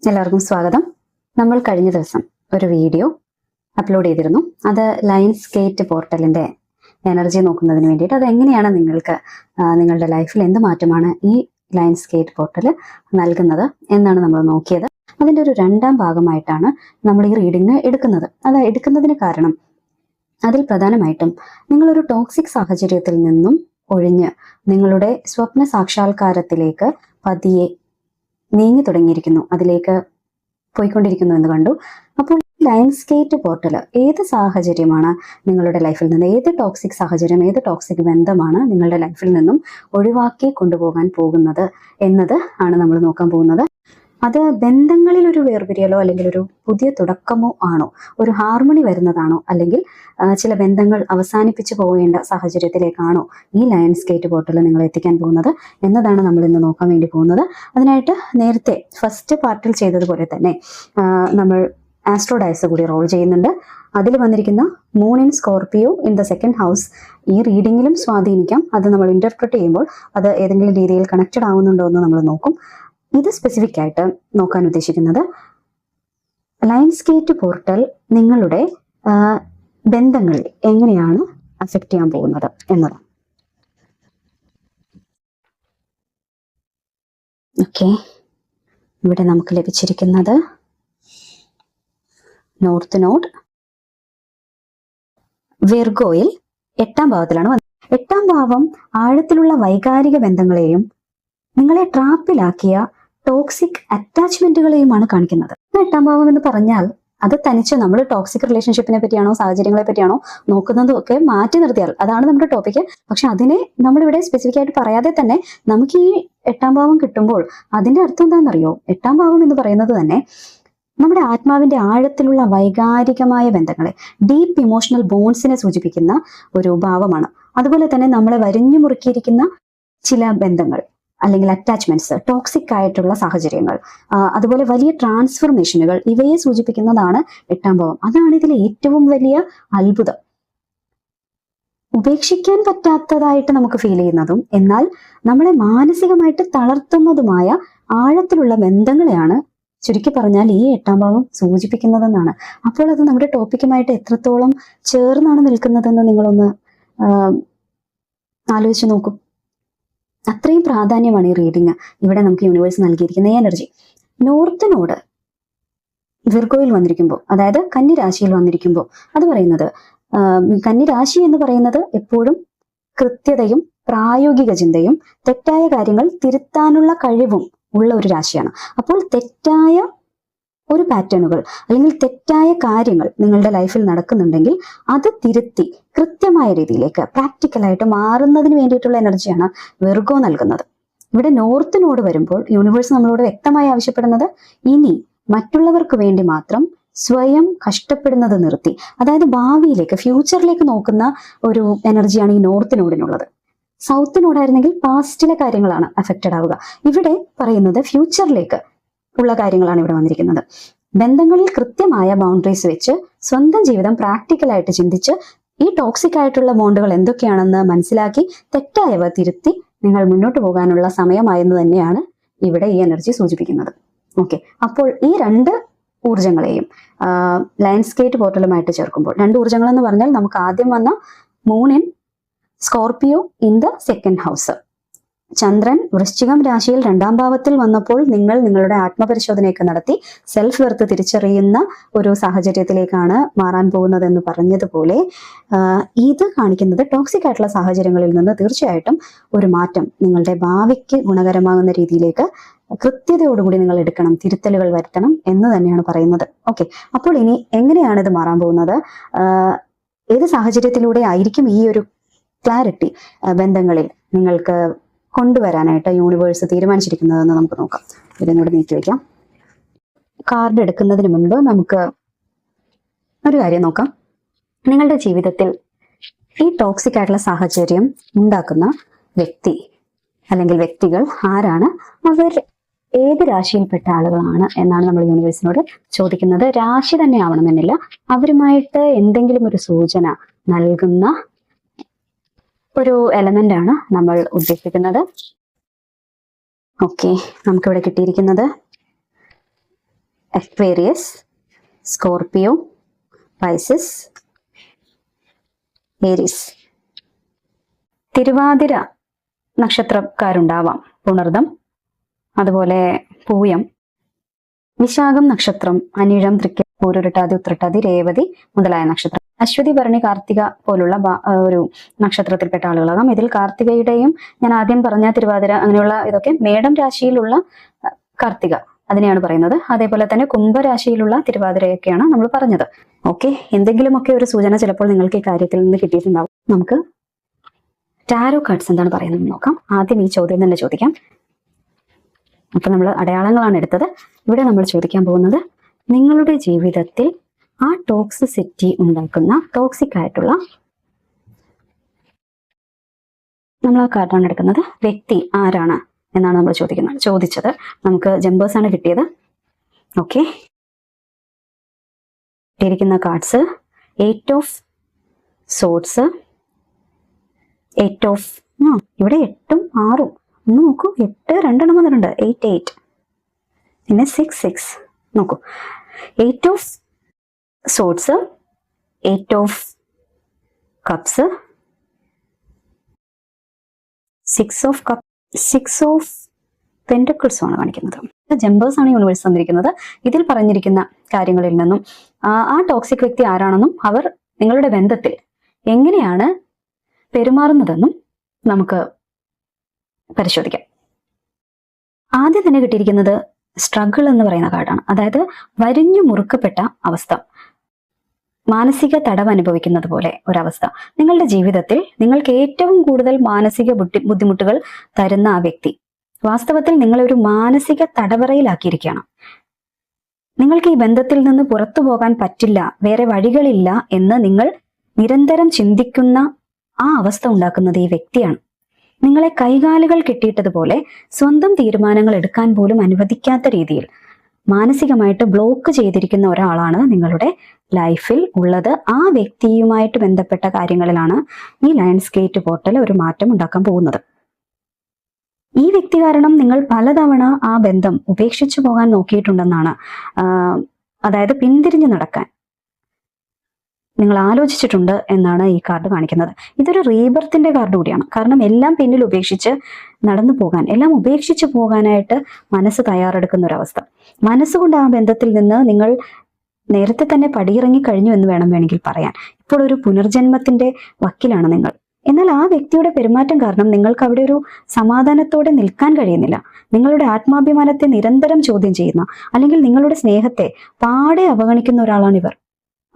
എല്ലാവർക്കും സ്വാഗതം. നമ്മൾ കഴിഞ്ഞ ദിവസം ഒരു വീഡിയോ അപ്ലോഡ് ചെയ്തിരുന്നു. അത് ലയൺസ് ഗേറ്റ് പോർട്ടലിന്റെ എനർജി നോക്കുന്നതിന് വേണ്ടിയിട്ട് അത് എങ്ങനെയാണ് നിങ്ങൾക്ക് നിങ്ങളുടെ ലൈഫിൽ എന്ത് മാറ്റമാണ് ഈ ലയൺസ് ഗേറ്റ് പോർട്ടൽ നൽകുന്നത് എന്നാണ് നമ്മൾ നോക്കിയത്. അതിൻ്റെ ഒരു രണ്ടാം ഭാഗമായിട്ടാണ് നമ്മൾ ഈ റീഡിങ് എടുക്കുന്നത്. അത് എടുക്കുന്നതിന് കാരണം അതിൽ പ്രധാനമായിട്ടും നിങ്ങളൊരു ടോക്സിക് സാഹചര്യത്തിൽ നിന്നും ഒഴിഞ്ഞ് നിങ്ങളുടെ സ്വപ്ന സാക്ഷാത്കാരത്തിലേക്ക് പതിയെ നീങ്ങി തുടങ്ങിയിരിക്കുന്നു, അതിലേക്ക് പോയിക്കൊണ്ടിരിക്കുന്നു എന്ന് കണ്ടു. അപ്പോൾ ലയൺസ് ഗേറ്റ് പോർട്ടൽ ഏത് സാഹചര്യമാണ് നിങ്ങളുടെ ലൈഫിൽ നിന്ന്, ഏത് ടോക്സിക് സാഹചര്യം, ഏത് ടോക്സിക് ബന്ധമാണ് നിങ്ങളുടെ ലൈഫിൽ നിന്നും ഒഴിവാക്കി കൊണ്ടുപോകാൻ പോകുന്നത് എന്നത് ആണ് നമ്മൾ നോക്കാൻ പോകുന്നത്. അത് ബന്ധങ്ങളിൽ ഒരു വേർപിരിയലോ അല്ലെങ്കിൽ ഒരു പുതിയ തുടക്കമോ ആണോ, ഒരു ഹാർമണി വരുന്നതാണോ, അല്ലെങ്കിൽ ചില ബന്ധങ്ങൾ അവസാനിപ്പിച്ചു പോകേണ്ട സാഹചര്യത്തിലേക്കാണോ ഈ ലയൺസ് ഗേറ്റ് പോർട്ടൽ നിങ്ങൾ എത്തിക്കാൻ പോകുന്നത് എന്നതാണ് നമ്മൾ ഇന്ന് നോക്കാൻ വേണ്ടി പോകുന്നത്. അതിനായിട്ട് നേരത്തെ ഫസ്റ്റ് പാർട്ടിൽ ചെയ്തതുപോലെ തന്നെ നമ്മൾ ആസ്ട്രോ ഡയസ് കൂടി റോൾ ചെയ്യുന്നുണ്ട്. അതിൽ വന്നിരിക്കുന്ന moon in Scorpio in the second house ഈ റീഡിങ്ങിലും സ്വാധീനിക്കാം. അത് നമ്മൾ ഇന്റർപ്രറ്റ് ചെയ്യുമ്പോൾ അത് ഏതെങ്കിലും രീതിയിൽ കണക്റ്റഡ് ആവുന്നുണ്ടോ എന്ന് നമ്മൾ നോക്കും. ഇത് സ്പെസിഫിക് ആയിട്ട് നോക്കാൻ ഉദ്ദേശിക്കുന്നത് ലയൺസ് ഗേറ്റ് പോർട്ടൽ നിങ്ങളുടെ ബന്ധങ്ങളിൽ എങ്ങനെയാണ് അഫക്റ്റ് ചെയ്യാൻ പോകുന്നത് എന്നതാണ്. ഓക്കെ, ഇവിടെ നമുക്ക് ലഭിച്ചിരിക്കുന്നത് നോർത്ത് നോഡ് വിർഗോയിൽ 8ാം ഭാവത്തിലാണ് വന്നത്. 8ാം ഭാവം ആഴത്തിലുള്ള വൈകാരിക ബന്ധങ്ങളെയും നിങ്ങളെ ട്രാപ്പിലാക്കിയ ടോക്സിക് അറ്റാച്ച്മെന്റുകളെയുമാണ് കാണിക്കുന്നത്. 8ാം ഭാവം എന്ന് പറഞ്ഞാൽ അത് തനിച്ച് നമ്മൾ ടോക്സിക് റിലേഷൻഷിപ്പിനെ പറ്റിയാണോ സാഹചര്യങ്ങളെ പറ്റിയാണോ നോക്കുന്നതും ഒക്കെ മാറ്റി നിർത്തിയാൽ അതാണ് നമ്മുടെ ടോപ്പിക്ക്. പക്ഷെ അതിനെ നമ്മളിവിടെ സ്പെസിഫിക് ആയിട്ട് പറയാതെ തന്നെ നമുക്ക് ഈ 8ാം ഭാവം കിട്ടുമ്പോൾ അതിന്റെ അർത്ഥം എന്താണെന്നറിയോ? 8ാം ഭാവം എന്ന് പറയുന്നത് തന്നെ നമ്മുടെ ആത്മാവിന്റെ ആഴത്തിലുള്ള വൈകാരികമായ ബന്ധങ്ങളെ, ഡീപ്പ് ഇമോഷണൽ ബോൺസിനെ സൂചിപ്പിക്കുന്ന ഒരു ഭാവമാണ്. അതുപോലെ തന്നെ നമ്മളെ വരിഞ്ഞു മുറുക്കിയിരിക്കുന്ന ചില ബന്ധങ്ങൾ അല്ലെങ്കിൽ അറ്റാച്ച്മെന്റ്സ്, ടോക്സിക് ആയിട്ടുള്ള സാഹചര്യങ്ങൾ, അതുപോലെ വലിയ ട്രാൻസ്ഫർമേഷനുകൾ, ഇവയെ സൂചിപ്പിക്കുന്നതാണ് 8ാം ഭാവം. അതാണ് ഇതിലെ ഏറ്റവും വലിയ അത്ഭുതം. ഉപേക്ഷിക്കാൻ പറ്റാത്തതായിട്ട് നമുക്ക് ഫീൽ ചെയ്യുന്നതും എന്നാൽ നമ്മളെ മാനസികമായിട്ട് തളർത്തുന്നതുമായ ആഴത്തിലുള്ള ബന്ധങ്ങളെയാണ് ചുരുക്കി പറഞ്ഞാൽ ഈ 8ാം ഭാവം സൂചിപ്പിക്കുന്നതെന്നാണ്. അപ്പോൾ അത് നമ്മുടെ ടോപ്പിക്കുമായിട്ട് എത്രത്തോളം ചേർന്നാണ് നിൽക്കുന്നതെന്ന് നിങ്ങളൊന്ന് ആലോചിച്ച് നോക്കൂ. അത്രയും പ്രാധാന്യമാണ് ഈ റീഡിങ് ഇവിടെ നമുക്ക് യൂണിവേഴ്സ് നൽകിയിരിക്കുന്ന ഈ എനർജി. നോർത്ത് നോഡ് വിർഗോയിൽ വന്നിരിക്കുമ്പോൾ, അതായത് കന്നിരാശിയിൽ വന്നിരിക്കുമ്പോൾ, അത് പറയുന്നത് കന്നിരാശി എന്ന് പറയുന്നത് എപ്പോഴും കൃത്യതയും പ്രായോഗിക ചിന്തയും തെറ്റായ കാര്യങ്ങൾ തിരുത്താനുള്ള കഴിവും ഉള്ള ഒരു രാശിയാണ്. അപ്പോൾ തെറ്റായ ഒരു പാറ്റേണുകൾ അല്ലെങ്കിൽ തെറ്റായ കാര്യങ്ങൾ നിങ്ങളുടെ ലൈഫിൽ നടക്കുന്നുണ്ടെങ്കിൽ അത് തിരുത്തി കൃത്യമായ രീതിയിലേക്ക് പ്രാക്ടിക്കലായിട്ട് മാറുന്നതിന് വേണ്ടിയിട്ടുള്ള എനർജിയാണ് വിർഗോ നൽകുന്നത്. ഇവിടെ നോർത്ത് നോഡ് വരുമ്പോൾ യൂണിവേഴ്സ് നമ്മളോട് വ്യക്തമായി ആവശ്യപ്പെടുന്നത് ഇനി മറ്റുള്ളവർക്ക് വേണ്ടി മാത്രം സ്വയം കഷ്ടപ്പെടുന്നത് നിർത്തി, അതായത് ഭാവിയിലേക്ക്, ഫ്യൂച്ചറിലേക്ക് നോക്കുന്ന ഒരു എനർജിയാണ് ഈ നോർത്ത് നോഡിനുള്ളത്. സൗത്ത് നോഡായിരുന്നെങ്കിൽ പാസ്റ്റിലെ കാര്യങ്ങളാണ് അഫക്റ്റഡ് ആവുക. ഇവിടെ പറയുന്നത് ഫ്യൂച്ചറിലേക്ക് ഉള്ള കാര്യങ്ങളാണ് ഇവിടെ വന്നിരിക്കുന്നത്. ബന്ധങ്ങളിൽ കൃത്യമായ ബൗണ്ടറീസ് വെച്ച് സ്വന്തം ജീവിതം പ്രാക്ടിക്കലായിട്ട് ചിന്തിച്ച് ഈ ടോക്സിക് ആയിട്ടുള്ള ബോണ്ടുകൾ എന്തൊക്കെയാണെന്ന് മനസ്സിലാക്കി തെറ്റായവ തിരുത്തി നിങ്ങൾ മുന്നോട്ട് പോകാനുള്ള സമയമായെന്ന് തന്നെയാണ് ഇവിടെ ഈ എനർജി സൂചിപ്പിക്കുന്നത്. ഓക്കെ, അപ്പോൾ ഈ രണ്ട് ഊർജങ്ങളെയും ലയൺസ് ഗേറ്റ് പോർട്ടലുമായിട്ട് ചേർക്കുമ്പോൾ, രണ്ട് ഊർജങ്ങൾ എന്ന് പറഞ്ഞാൽ നമുക്ക് ആദ്യം വന്ന moon in Scorpio in the second house, ചന്ദ്രൻ വൃശ്ചികം രാശിയിൽ 2ാം ഭാവത്തിൽ വന്നപ്പോൾ നിങ്ങൾ നിങ്ങളുടെ ആത്മപരിശോധനയൊക്കെ നടത്തി സെൽഫ് വെർത്ത് തിരിച്ചറിയുന്ന ഒരു സാഹചര്യത്തിലേക്കാണ് മാറാൻ പോകുന്നത് എന്ന് പറഞ്ഞതുപോലെ ഇത് കാണിക്കുന്നത് ടോക്സിക് ആയിട്ടുള്ള സാഹചര്യങ്ങളിൽ നിന്ന് തീർച്ചയായിട്ടും ഒരു മാറ്റം നിങ്ങളുടെ ഭാവിക്ക് ഗുണകരമാകുന്ന രീതിയിലേക്ക് കൃത്യതയോടുകൂടി നിങ്ങൾ എടുക്കണം, തിരുത്തലുകൾ വരുത്തണം എന്ന് തന്നെയാണ് പറയുന്നത്. ഓക്കെ, അപ്പോൾ ഇനി എങ്ങനെയാണ് ഇത് മാറാൻ പോകുന്നത്, ഏത് സാഹചര്യത്തിലൂടെ ആയിരിക്കും ഈ ഒരു ക്ലാരിറ്റി ബന്ധങ്ങളിൽ നിങ്ങൾക്ക് കൊണ്ടുവരാനായിട്ട് യൂണിവേഴ്സ് തീരുമാനിച്ചിരിക്കുന്നതെന്ന് നമുക്ക് നോക്കാം. ഇതും കൂടെ നീക്കി വയ്ക്കാം. കാർഡ് എടുക്കുന്നതിന് മുൻപ് നമുക്ക് ഒരു കാര്യം നോക്കാം. നിങ്ങളുടെ ജീവിതത്തിൽ ഈ ടോക്സിക് ആയിട്ടുള്ള സാഹചര്യം ഉണ്ടാക്കുന്ന വ്യക്തി അല്ലെങ്കിൽ വ്യക്തികൾ ആരാണ്, അവർ ഏത് രാശിയിൽപ്പെട്ട ആളുകളാണ് എന്നാണ് നമ്മൾ യൂണിവേഴ്സിനോട് ചോദിക്കുന്നത്. രാശി തന്നെ ആവണമെന്നില്ല, അവരുമായിട്ട് എന്തെങ്കിലും ഒരു സൂചന നൽകുന്ന ഒരു എലമെന്റ് ആണ് നമ്മൾ ഉദ്ദേശിക്കുന്നത്. ഓക്കെ, നമുക്കിവിടെ കിട്ടിയിരിക്കുന്നത് Aquarius, Scorpio, Pisces, Aries. Thiruvathira നക്ഷത്രക്കാരുണ്ടാവാം. പുണർദം, അതുപോലെ പൂയം, വിശാഖം നക്ഷത്രം, അനിഴം, തൃക്ക, പൂരുരുട്ടാതി, ഉത്രട്ടാതി, രേവതി മുതലായ നക്ഷത്രം. അശ്വതി, ഭരണി, കാർത്തിക പോലുള്ള ഒരു നക്ഷത്രത്തിൽപ്പെട്ട ആളുകളാകാം. ഇതിൽ കാർത്തികയുടെയും ഞാൻ ആദ്യം പറഞ്ഞ തിരുവാതിര അങ്ങനെയുള്ള ഇതൊക്കെ മേടം രാശിയിലുള്ള കാർത്തിക അതിനെയാണ് പറയുന്നത്. അതേപോലെ തന്നെ കുംഭരാശിയിലുള്ള തിരുവാതിരയൊക്കെയാണ് നമ്മൾ പറഞ്ഞത്. ഓക്കെ, എന്തെങ്കിലുമൊക്കെ ഒരു സൂചന ചിലപ്പോൾ നിങ്ങൾക്ക് ഈ കാര്യത്തിൽ നിന്ന് കിട്ടിയിട്ടുണ്ടാവും. നമുക്ക് ടാരോ കാർഡ്സ് എന്താണ് പറയുന്നത് നോക്കാം. ആദ്യം ഈ ചോദ്യം തന്നെ ചോദിക്കാം. അപ്പൊ നമ്മൾ അടയാളങ്ങളാണ് എടുത്തത്. ഇവിടെ നമ്മൾ ചോദിക്കാൻ പോകുന്നത്, നിങ്ങളുടെ ജീവിതത്തിൽ ആ ടോക്സിസിറ്റി ഉണ്ടാക്കുന്ന ടോക്സിക് ആയിട്ടുള്ള, നമ്മൾ ആ കാർഡാണ് എടുക്കുന്നത്, വ്യക്തി ആരാണ് എന്നാണ് നമ്മൾ ചോദിച്ചത്. നമുക്ക് ജമ്പേഴ്സ് ആണ് കിട്ടിയത്. ഓക്കെ, കിട്ടിയിരിക്കുന്ന കാർഡ്സ് 8 ഓഫ് സോഡ്സ്, 8 ഓഫ് ഇവിടെ 8ഉം 6ഉം ഒന്ന് നോക്കൂ, 8 രണ്ടെണ്ണം വന്നിട്ടുണ്ട്, 8 8, പിന്നെ 6 6 നോക്കൂ. 8 of swords, 8 of cups, 6 of cup, 6 of പെന്റക്കിൾസും ആണ് കാണിക്കുന്നത്. ജമ്പേഴ്സ് ആണ് യൂണിവേഴ്സ് തന്നിരിക്കുന്നത്. ഇതിൽ പറഞ്ഞിരിക്കുന്ന കാര്യങ്ങളിൽ നിന്നും ആ ടോക്സിക് വ്യക്തി ആരാണെന്നും അവർ നിങ്ങളുടെ ബന്ധത്തിൽ എങ്ങനെയാണ് പെരുമാറുന്നതെന്നും നമുക്ക് പരിശോധിക്കാം. ആദ്യം തന്നെ കിട്ടിയിരിക്കുന്നത് സ്ട്രഗിൾ എന്ന് പറയുന്ന കാർഡാണ്. അതായത് വരിഞ്ഞു മുറുക്കപ്പെട്ട അവസ്ഥ, മാനസിക തടവ് അനുഭവിക്കുന്നത് പോലെ ഒരവസ്ഥ. നിങ്ങളുടെ ജീവിതത്തിൽ നിങ്ങൾക്ക് ഏറ്റവും കൂടുതൽ മാനസിക ബുദ്ധിമുട്ടുകൾ തരുന്ന ആ വ്യക്തി വാസ്തവത്തിൽ നിങ്ങളെ ഒരു മാനസിക തടവറയിലാക്കിയിരിക്കുകയാണ്. നിങ്ങൾക്ക് ഈ ബന്ധത്തിൽ നിന്ന് പുറത്തു പോകാൻ പറ്റില്ല, വേറെ വഴികളില്ല എന്ന് നിങ്ങൾ നിരന്തരം ചിന്തിക്കുന്ന ആ അവസ്ഥ ഉണ്ടാക്കുന്നത് ഈ വ്യക്തിയാണ്. നിങ്ങളെ കൈകാലുകൾ കെട്ടിയിട്ടതുപോലെ സ്വന്തം തീരുമാനങ്ങൾ എടുക്കാൻ പോലും അനുവദിക്കാത്ത രീതിയിൽ മാനസികമായിട്ട് ബ്ലോക്ക് ചെയ്തിരിക്കുന്ന ഒരാളാണ് നിങ്ങളുടെ ലൈഫിൽ ഉള്ളത്. ആ വ്യക്തിയുമായിട്ട് ബന്ധപ്പെട്ട കാര്യങ്ങളിലാണ് ഈ ലയൺസ് ഗേറ്റ് പോർട്ടൽ ഒരു മാറ്റം ഉണ്ടാക്കാൻ പോകുന്നത്. ഈ വ്യക്തി കാരണം നിങ്ങൾ പലതവണ ആ ബന്ധം ഉപേക്ഷിച്ചു പോകാൻ നോക്കിയിട്ടുണ്ടെന്നാണ്, അതായത് പിന്തിരിഞ്ഞു നടക്കാൻ നിങ്ങൾ ആലോചിച്ചിട്ടുണ്ട് എന്നാണ് ഈ കാർഡ് കാണിക്കുന്നത്. ഇതൊരു റീബർത്തിന്റെ കാർഡ് കൂടിയാണ്. കാരണം എല്ലാം പിന്നിൽ ഉപേക്ഷിച്ച് നടന്നു പോകാൻ, എല്ലാം ഉപേക്ഷിച്ച് പോകാനായിട്ട് മനസ്സ് തയ്യാറെടുക്കുന്ന ഒരവസ്ഥ. മനസ്സുകൊണ്ട് ആ ബന്ധത്തിൽ നിന്ന് നിങ്ങൾ നേരത്തെ തന്നെ പടിയിറങ്ങി കഴിഞ്ഞു എന്ന് വേണമെങ്കിൽ പറയാൻ. ഇപ്പോൾ ഒരു പുനർജന്മത്തിന്റെ വക്കിലാണ് നിങ്ങൾ. എന്നാൽ ആ വ്യക്തിയുടെ പെരുമാറ്റം കാരണം നിങ്ങൾക്ക് അവിടെ ഒരു സമാധാനത്തോടെ നിൽക്കാൻ കഴിയുന്നില്ല. നിങ്ങളുടെ ആത്മാഭിമാനത്തെ നിരന്തരം ചോദ്യം ചെയ്യുന്ന, അല്ലെങ്കിൽ നിങ്ങളുടെ സ്നേഹത്തെ പാടെ അവഗണിക്കുന്ന ഒരാളാണ് ഇവർ,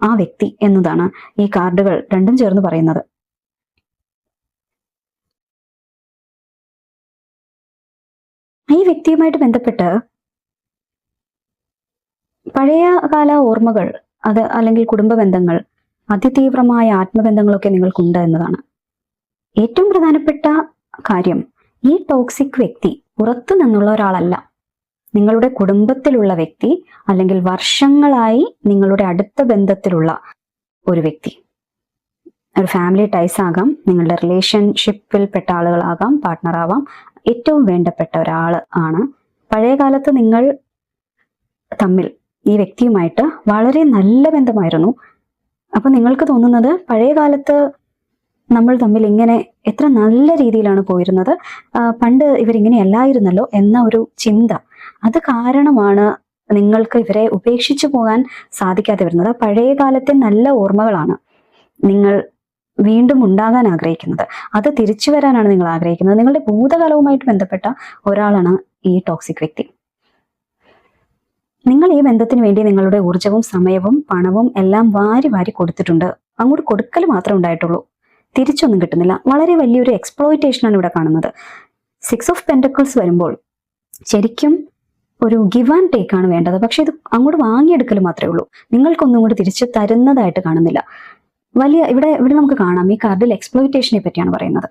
ആ വ്യക്തി എന്നതാണ് ഈ കാർഡുകൾ രണ്ടും ചേർന്ന് പറയുന്നത്. ഈ വ്യക്തിയുമായിട്ട് ബന്ധപ്പെട്ട് പഴയ കാല ഓർമ്മകൾ, അത് അല്ലെങ്കിൽ കുടുംബ ബന്ധങ്ങൾ, അതിതീവ്രമായ ആത്മബന്ധങ്ങളൊക്കെ നിങ്ങൾക്കുണ്ട് എന്നതാണ്. ഏറ്റവും പ്രധാനപ്പെട്ട കാര്യം, ഈ ടോക്സിക് വ്യക്തി പുറത്തു നിന്നുള്ള ഒരാളല്ല. നിങ്ങളുടെ കുടുംബത്തിലുള്ള വ്യക്തി, അല്ലെങ്കിൽ വർഷങ്ങളായി നിങ്ങളുടെ അടുത്ത ബന്ധത്തിലുള്ള ഒരു വ്യക്തി. ഒരു ഫാമിലി ടൈസ് ആകാം, നിങ്ങളുടെ റിലേഷൻഷിപ്പിൽ പെട്ട ആളുകളാകാം, പാർട്ട്ണർ ആവാം, ഏറ്റവും വേണ്ടപ്പെട്ട ഒരാൾ ആണ്. പഴയ കാലത്ത് നിങ്ങൾ തമ്മിൽ ഈ വ്യക്തിയുമായിട്ട് വളരെ നല്ല ബന്ധമായിരുന്നു. അപ്പൊ നിങ്ങൾക്ക് തോന്നുന്നത് പഴയ കാലത്ത് നമ്മൾ തമ്മിൽ ഇങ്ങനെ എത്ര നല്ല രീതിയിലാണ് പോയിരുന്നത്, പണ്ട് ഇവരിങ്ങനെയല്ലായിരുന്നല്ലോ എന്ന ഒരു ചിന്ത, അത് കാരണമാണ് നിങ്ങൾക്ക് ഇവരെ ഉപേക്ഷിച്ചു പോകാൻ സാധിക്കാതെ വരുന്നത്. പഴയ കാലത്തെ നല്ല ഓർമ്മകളാണ് നിങ്ങൾ വീണ്ടും ഉണ്ടാകാൻ ആഗ്രഹിക്കുന്നത്. അത് തിരിച്ചു വരാനാണ് നിങ്ങൾ ആഗ്രഹിക്കുന്നത്. നിങ്ങളുടെ ഭൂതകാലവുമായിട്ട് ബന്ധപ്പെട്ട ഒരാളാണ് ഈ ടോക്സിക് വ്യക്തി. നിങ്ങൾ ഈ ബന്ധത്തിന് വേണ്ടി നിങ്ങളുടെ ഊർജവും സമയവും പണവും എല്ലാം വാരി വാരി കൊടുത്തിട്ടുണ്ട്. അങ്ങോട്ട് കൊടുക്കൽ മാത്രമേ ഉണ്ടായിട്ടുള്ളൂ, തിരിച്ചൊന്നും കിട്ടുന്നില്ല. വളരെ വലിയൊരു എക്സ്പ്ലോയിറ്റേഷനാണ് ഇവിടെ കാണുന്നത്. 6 ഓഫ് പെന്റക്കിൾസ് വരുമ്പോൾ ശരിക്കും ഒരു ഗിവ് ആൻഡ് ടേക്ക് ആണ് വേണ്ടത്. പക്ഷെ ഇത് അങ്ങോട്ട് വാങ്ങിയെടുക്കൽ മാത്രമേ ഉള്ളൂ, നിങ്ങൾക്കൊന്നും കൂടി തിരിച്ചു തരുന്നതായിട്ട് കാണുന്നില്ല. ഇവിടെ നമുക്ക് കാണാം, ഈ കാർഡിൽ എക്സ്പ്ലോയിറ്റേഷനെ പറ്റിയാണ് പറയുന്നത്.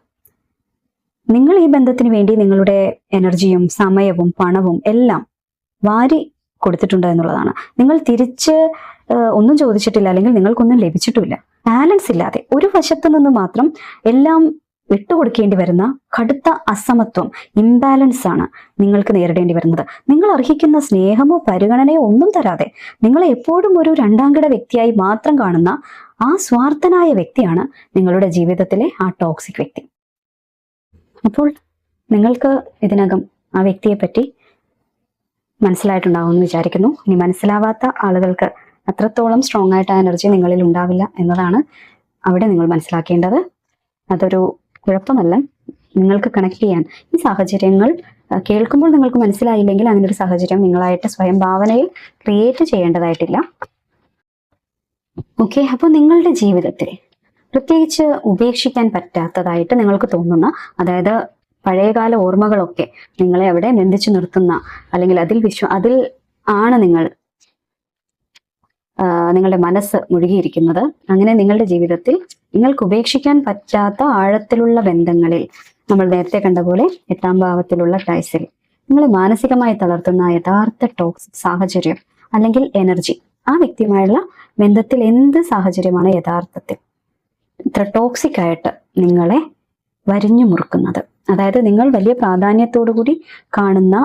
നിങ്ങൾ ഈ ബന്ധത്തിന് വേണ്ടി നിങ്ങളുടെ എനർജിയും സമയവും പണവും എല്ലാം വാരി കൊടുത്തിട്ടുണ്ട് എന്നുള്ളതാണ്. നിങ്ങൾ തിരിച്ച് ഒന്നും ചോദിച്ചിട്ടില്ല, അല്ലെങ്കിൽ നിങ്ങൾക്കൊന്നും ലഭിച്ചിട്ടുമില്ല. ബാലൻസ് ഇല്ലാതെ ഒരു വശത്തു നിന്ന് മാത്രം എല്ലാം വിട്ടുകൊടുക്കേണ്ടി വരുന്ന കടുത്ത അസമത്വം, ഇംബാലൻസ് ആണ് നിങ്ങൾക്ക് നേരിടേണ്ടി വരുന്നത്. നിങ്ങൾ അർഹിക്കുന്ന സ്നേഹമോ പരിഗണനയോ ഒന്നും തരാതെ നിങ്ങളെ എപ്പോഴും ഒരു രണ്ടാംകിട വ്യക്തിയായി മാത്രം കാണുന്ന ആ സ്വാർത്ഥനായ വ്യക്തിയാണ് നിങ്ങളുടെ ജീവിതത്തിലെ ആ ടോക്സിക് വ്യക്തി. അപ്പോൾ നിങ്ങൾക്ക് ഇതിനകം ആ വ്യക്തിയെ പറ്റി മനസ്സിലായിട്ടുണ്ടാവും എന്ന് വിചാരിക്കുന്നു. ഇനി മനസ്സിലാവാത്ത ആളുകൾക്ക് അത്രത്തോളം സ്ട്രോങ് ആയിട്ട് ആ എനർജി നിങ്ങളിൽ ഉണ്ടാവില്ല എന്നതാണ് അവിടെ നിങ്ങൾ മനസ്സിലാക്കേണ്ടത്. അതൊരു കുഴപ്പമല്ല. നിങ്ങൾക്ക് കണക്ട് ചെയ്യാൻ ഈ സാഹചര്യങ്ങൾ കേൾക്കുമ്പോൾ നിങ്ങൾക്ക് മനസ്സിലായില്ലെങ്കിൽ അങ്ങനെ ഒരു സാഹചര്യം നിങ്ങളായിട്ട് സ്വയം ഭാവനയിൽ ക്രിയേറ്റ് ചെയ്യേണ്ടതായിട്ടില്ല. ഓക്കെ, അപ്പോൾ നിങ്ങളുടെ ജീവിതത്തിൽ പ്രത്യേകിച്ച് ഉപേക്ഷിക്കാൻ പറ്റാത്തതായിട്ട് നിങ്ങൾക്ക് തോന്നുന്ന, അതായത് പഴയകാല ഓർമ്മകളൊക്കെ നിങ്ങളെ അവിടെ ബന്ധിച്ചു നിർത്തുന്ന, അല്ലെങ്കിൽ അതിൽ ആണ് നിങ്ങളുടെ മനസ്സ് മുഴുകിയിരിക്കുന്നത്. അങ്ങനെ നിങ്ങളുടെ ജീവിതത്തിൽ നിങ്ങൾക്ക് ഉപേക്ഷിക്കാൻ പറ്റാത്ത ആഴത്തിലുള്ള ബന്ധങ്ങളിൽ, നമ്മൾ നേരത്തെ കണ്ട പോലെ 8ാം ഭാവത്തിലുള്ള ടൈസിൽ നിങ്ങളെ മാനസികമായി തളർത്തുന്ന യഥാർത്ഥ ടോക്സിക് സാഹചര്യം അല്ലെങ്കിൽ എനർജി, ആ വ്യക്തിയുമായുള്ള ബന്ധത്തിൽ എന്ത് സാഹചര്യമാണ് യഥാർത്ഥത്തിൽ ഇത്ര ടോക്സിക് ആയിട്ട് നിങ്ങളെ വരിഞ്ഞു മുറുക്കുന്നത്? അതായത് നിങ്ങൾ വലിയ പ്രാധാന്യത്തോടു കൂടി കാണുന്ന